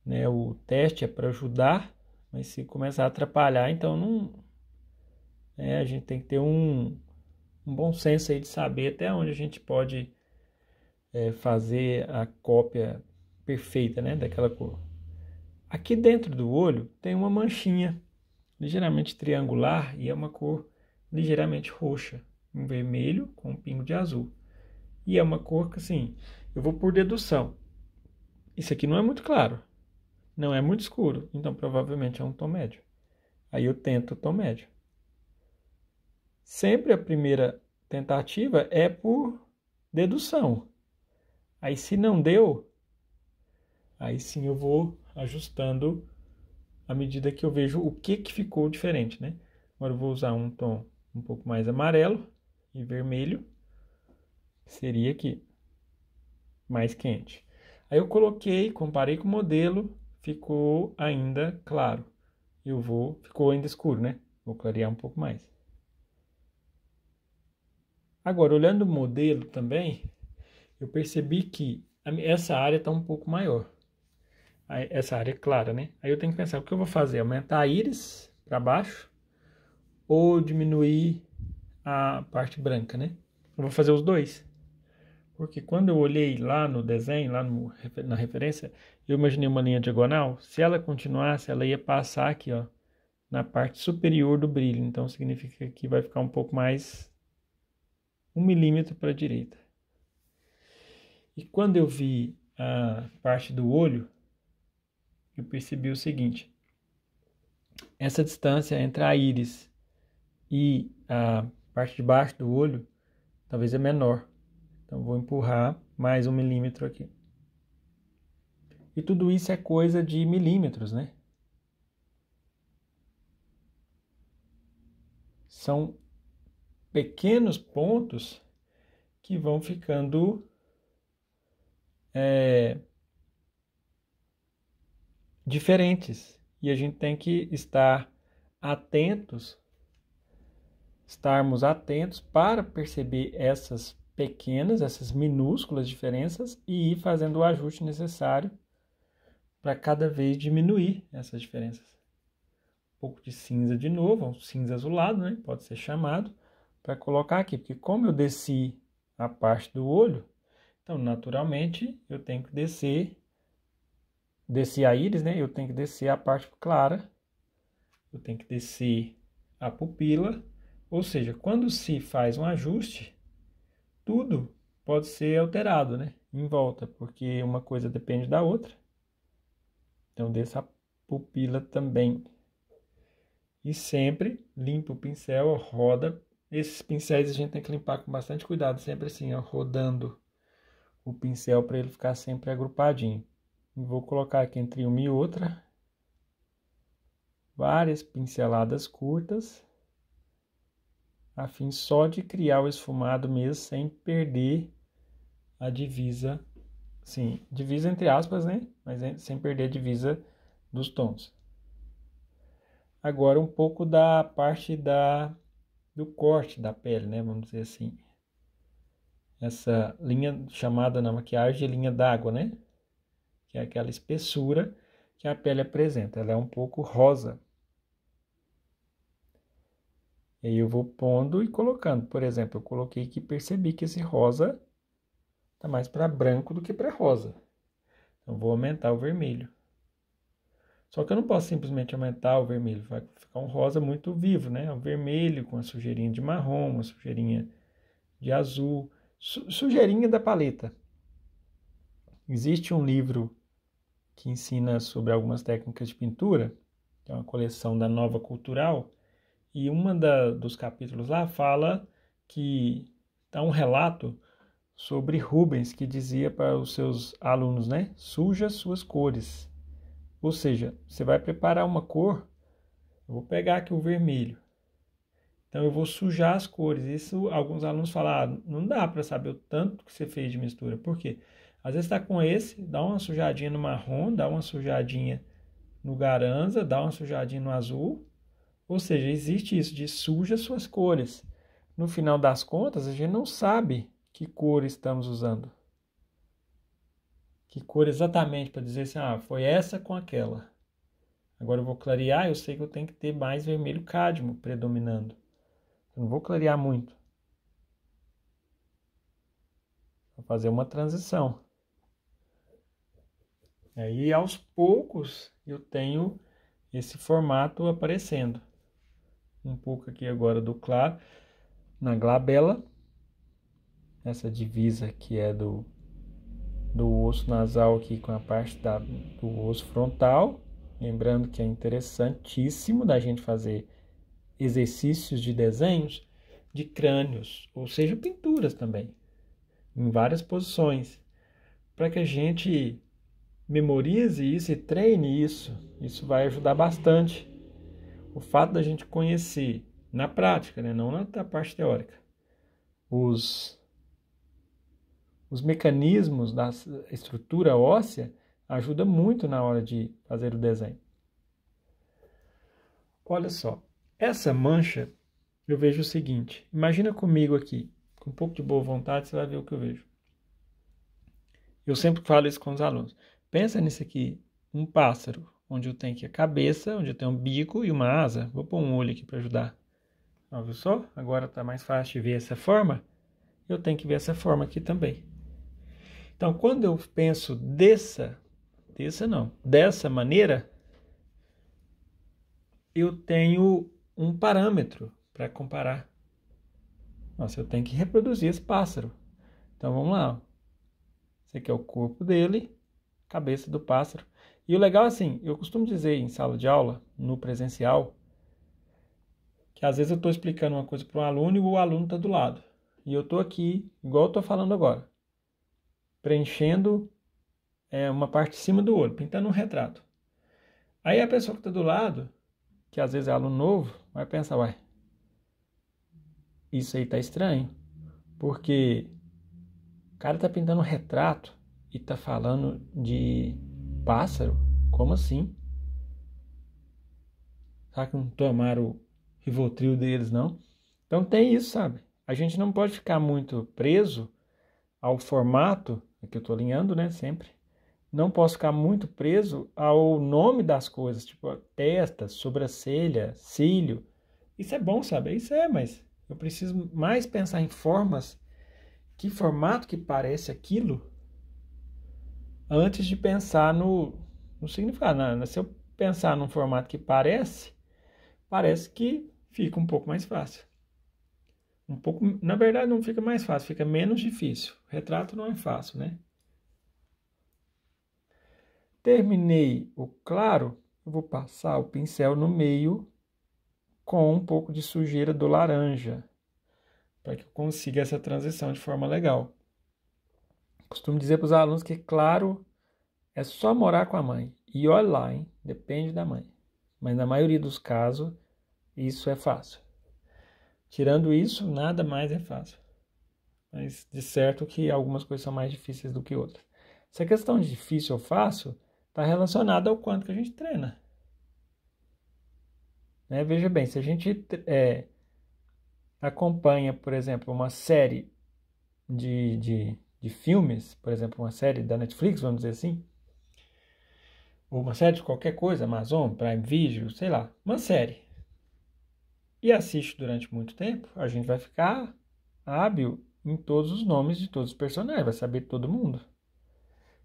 né? O teste é para ajudar, mas se começar a atrapalhar, então não, a gente tem que ter um bom senso aí de saber até onde a gente pode fazer a cópia perfeita, né, daquela cor. Aqui dentro do olho tem uma manchinha ligeiramente triangular e é uma cor ligeiramente roxa, um vermelho com um pingo de azul. E é uma cor que, assim, eu vou por dedução. Isso aqui não é muito claro, não é muito escuro, então provavelmente é um tom médio. Aí eu tento o tom médio. Sempre a primeira tentativa é por dedução. Aí se não deu, aí sim eu vou ajustando à medida que eu vejo o que ficou diferente, né? Agora eu vou usar um tom um pouco mais amarelo e vermelho, que seria aqui, mais quente. Aí eu coloquei, comparei com o modelo, ficou ainda claro. Ficou ainda escuro, né? Vou clarear um pouco mais. Agora, olhando o modelo também, eu percebi que essa área está um pouco maior. Essa área é clara, né? Aí eu tenho que pensar, o que eu vou fazer? Aumentar a íris para baixo ou diminuir a parte branca, né? Eu vou fazer os dois. Porque quando eu olhei lá no desenho, na referência, eu imaginei uma linha diagonal. Se ela continuasse, ela ia passar aqui, ó, na parte superior do brilho. Então significa que vai ficar um pouco mais 1 milímetro para a direita. E quando eu vi a parte do olho, eu percebi o seguinte: essa distância entre a íris e a parte de baixo do olho talvez é menor. Então vou empurrar mais 1 milímetro aqui. E tudo isso é coisa de milímetros, né? São pequenos pontos que vão ficando diferentes. E a gente tem que estarmos atentos para perceber essas pequenas, essas minúsculas diferenças e ir fazendo o ajuste necessário para cada vez diminuir essas diferenças. Um pouco de cinza de novo, um cinza azulado, né? Pode ser chamado, para colocar aqui, porque como eu desci a parte do olho, então naturalmente eu tenho que descer a íris, né? Eu tenho que descer a parte clara, eu tenho que descer a pupila, ou seja, quando se faz um ajuste, tudo pode ser alterado, né? Em volta, porque uma coisa depende da outra. Então desça a pupila também. E sempre limpa o pincel, roda. Esses pincéis a gente tem que limpar com bastante cuidado, sempre assim, ó, rodando o pincel para ele ficar sempre agrupadinho. Vou colocar aqui entre uma e outra várias pinceladas curtas, a fim só de criar o esfumado mesmo, sem perder a divisa, sim, divisa entre aspas, né? Mas sem perder a divisa dos tons. Agora um pouco da parte do corte da pele, né? Vamos dizer assim. Essa linha chamada na maquiagem de linha d'água, né? Que é aquela espessura que a pele apresenta. Ela é um pouco rosa. E aí eu vou pondo e colocando. Por exemplo, eu coloquei aqui e percebi que esse rosa está mais para branco do que para rosa. Então vou aumentar o vermelho. Só que eu não posso simplesmente aumentar o vermelho, vai ficar um rosa muito vivo, né? O vermelho com a sujeirinha de marrom, uma sujeirinha de azul, sujeirinha da paleta. Existe um livro que ensina sobre algumas técnicas de pintura, que é uma coleção da Nova Cultural, e dos capítulos lá fala que dá um relato sobre Rubens, que dizia para os seus alunos, né? Suja suas cores. Ou seja, você vai preparar uma cor, eu vou pegar aqui o vermelho, então eu vou sujar as cores. Isso alguns alunos falam, não dá para saber o tanto que você fez de mistura. Por quê? Às vezes está com esse, dá uma sujadinha no marrom, dá uma sujadinha no garanza, dá uma sujadinha no azul. Ou seja, existe isso de suja suas cores. No final das contas, a gente não sabe que cor estamos usando. Que cor exatamente para dizer assim, foi essa com aquela. Agora eu vou clarear, eu sei que eu tenho que ter mais vermelho cádmio predominando. Eu não vou clarear muito. Vou fazer uma transição. Aí, aos poucos, eu tenho esse formato aparecendo. Um pouco aqui agora do claro, na glabela. Essa divisa que é do osso nasal aqui com a parte do osso frontal. Lembrando que é interessantíssimo da gente fazer exercícios de desenhos de crânios, ou seja, pinturas também, em várias posições, para que a gente memorize isso e treine isso. Isso vai ajudar bastante. O fato da gente conhecer na prática, né, não na parte teórica, os mecanismos da estrutura óssea ajuda muito na hora de fazer o desenho. Olha só, essa mancha, eu vejo o seguinte, imagina comigo aqui, com um pouco de boa vontade, você vai ver o que eu vejo. Eu sempre falo isso com os alunos. Pensa nisso aqui, um pássaro, onde eu tenho aqui a cabeça, onde eu tenho um bico e uma asa. Vou pôr um olho aqui para ajudar. Viu só? Agora está mais fácil de ver essa forma. Eu tenho que ver essa forma aqui também. Então, quando eu penso dessa maneira, eu tenho um parâmetro para comparar. Nossa, eu tenho que reproduzir esse pássaro. Então, vamos lá. Esse aqui é o corpo dele, cabeça do pássaro. E o legal, assim, eu costumo dizer em sala de aula, no presencial, que às vezes eu estou explicando uma coisa para um aluno e o aluno está do lado. E eu estou aqui, igual eu estou falando agora, preenchendo uma parte de cima do olho, pintando um retrato. Aí a pessoa que está do lado, que às vezes é aluno novo, vai pensar, uai, isso aí tá estranho, porque o cara tá pintando um retrato e tá falando de pássaro? Como assim? Será que não tomaram o Rivotril deles, não? Então tem isso, sabe? A gente não pode ficar muito preso ao formato, que eu estou alinhando, né, sempre. Não posso ficar muito preso ao nome das coisas, tipo testa, sobrancelha, cílio. Isso é bom, sabe? Isso mas eu preciso mais pensar em formas, que formato que parece aquilo, antes de pensar no significado. Se eu pensar num formato que parece que fica um pouco mais fácil. Na verdade não fica mais fácil, fica menos difícil. O retrato não é fácil, né? Terminei o claro, eu vou passar o pincel no meio com um pouco de sujeira do laranja, para que eu consiga essa transição de forma legal. Costumo dizer para os alunos que claro é só morar com a mãe. E olha lá, hein? Depende da mãe. Mas na maioria dos casos, isso é fácil. Tirando isso, nada mais é fácil. Mas de certo que algumas coisas são mais difíceis do que outras. Essa questão de difícil ou fácil está relacionada ao quanto que a gente treina. Né? Veja bem, se a gente acompanha, por exemplo, uma série de filmes, por exemplo, uma série da Netflix, vamos dizer assim, ou uma série de qualquer coisa, Amazon, Prime Video, sei lá, uma série, e assiste durante muito tempo, a gente vai ficar hábil em todos os nomes de todos os personagens, vai saber todo mundo.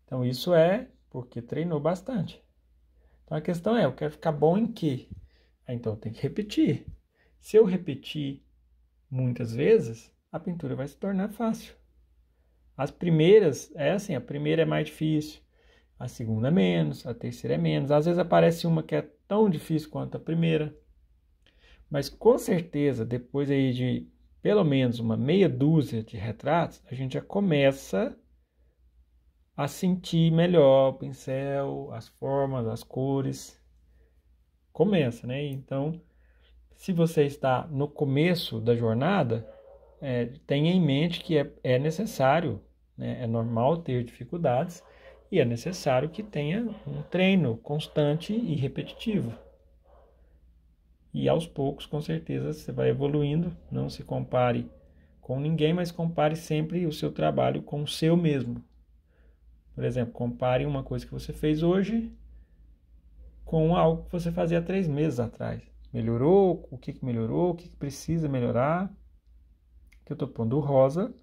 Então isso é porque treinou bastante. Então a questão é, eu quero ficar bom em quê? Então eu tenho que repetir. Se eu repetir muitas vezes, a pintura vai se tornar fácil. As primeiras, a primeira é mais difícil, a segunda é menos, a terceira é menos. Às vezes aparece uma que é tão difícil quanto a primeira. Mas com certeza, depois aí de pelo menos uma meia dúzia de retratos, a gente já começa a sentir melhor o pincel, as formas, as cores. Começa, né? Então, se você está no começo da jornada, tenha em mente que é necessário, né? É normal ter dificuldades e é necessário que tenha um treino constante e repetitivo. E aos poucos, com certeza, você vai evoluindo. Não se compare com ninguém, mas compare sempre o seu trabalho com o seu mesmo. Por exemplo, compare uma coisa que você fez hoje com algo que você fazia 3 meses atrás. Melhorou? O que melhorou? O que precisa melhorar? Que eu estou pondo rosa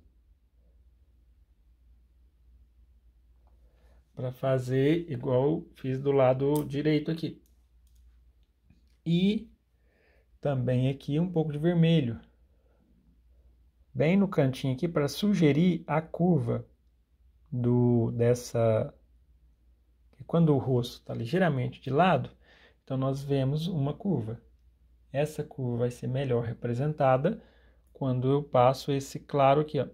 para fazer igual fiz do lado direito aqui. E também aqui um pouco de vermelho. Bem no cantinho aqui para sugerir a curva dessa... Quando o rosto está ligeiramente de lado, então nós vemos uma curva. Essa curva vai ser melhor representada quando eu passo esse claro aqui, ó.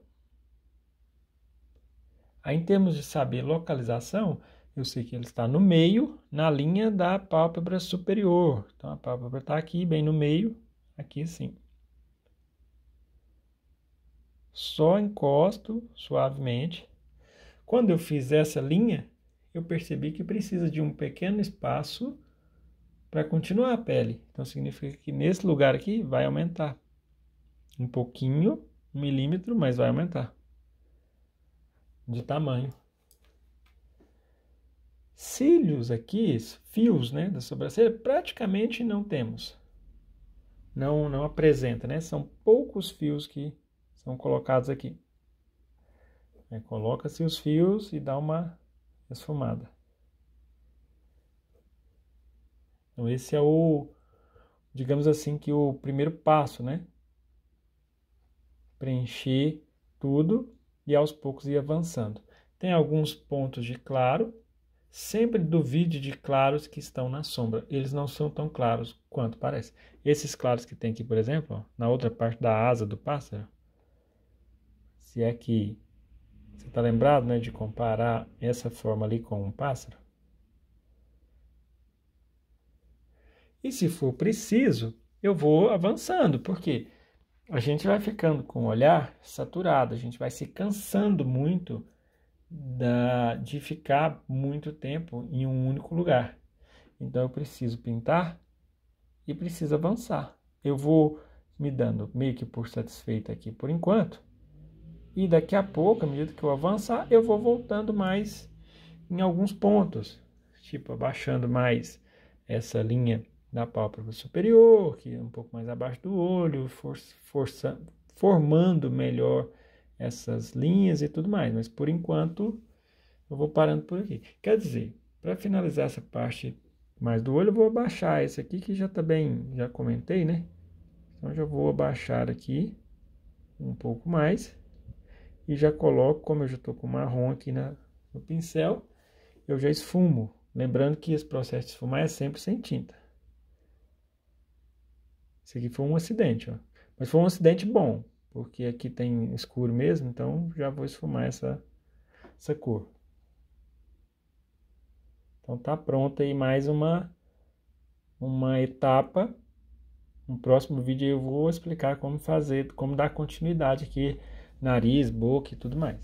Aí, em termos de saber localização, eu sei que ele está no meio, na linha da pálpebra superior. Então, a pálpebra está aqui, bem no meio, aqui sim. Só encosto suavemente. Quando eu fiz essa linha, eu percebi que precisa de um pequeno espaço para continuar a pele. Então, significa que nesse lugar aqui vai aumentar. Um pouquinho, 1 milímetro, mas vai aumentar de tamanho. Cílios aqui, fios, né, da sobrancelha, praticamente não temos. Não apresenta, né? São poucos fios que são colocados aqui. Coloca-se os fios e dá uma esfumada. Então esse é digamos assim, que o primeiro passo, né? Preencher tudo e aos poucos ir avançando. Tem alguns pontos de claro. Sempre duvide de claros que estão na sombra. Eles não são tão claros quanto parece. Esses claros que tem aqui, por exemplo, ó, na outra parte da asa do pássaro, se é que você está lembrado, né, de comparar essa forma ali com um pássaro? E se for preciso, eu vou avançando, porque a gente vai ficando com o olhar saturado, a gente vai se cansando muito de ficar muito tempo em um único lugar. Então, eu preciso pintar e preciso avançar. Eu vou me dando meio que por satisfeito aqui por enquanto. E daqui a pouco, à medida que eu avançar, eu vou voltando mais em alguns pontos. Tipo, abaixando mais essa linha da pálpebra superior, que é um pouco mais abaixo do olho, formando melhor essas linhas e tudo mais. Mas, por enquanto, eu vou parando por aqui. Quer dizer, para finalizar essa parte mais do olho, eu vou abaixar esse aqui, que já tá bem, já comentei, né? Então, já vou abaixar aqui um pouco mais. E já coloco, como eu já estou com marrom aqui no pincel, eu já esfumo. Lembrando que esse processo de esfumar é sempre sem tinta. Esse aqui foi um acidente, ó. Mas foi um acidente bom, porque aqui tem escuro mesmo, então já vou esfumar essa cor. Então tá pronta aí mais uma etapa. No próximo vídeo eu vou explicar como fazer, como dar continuidade aqui, nariz, boca e tudo mais.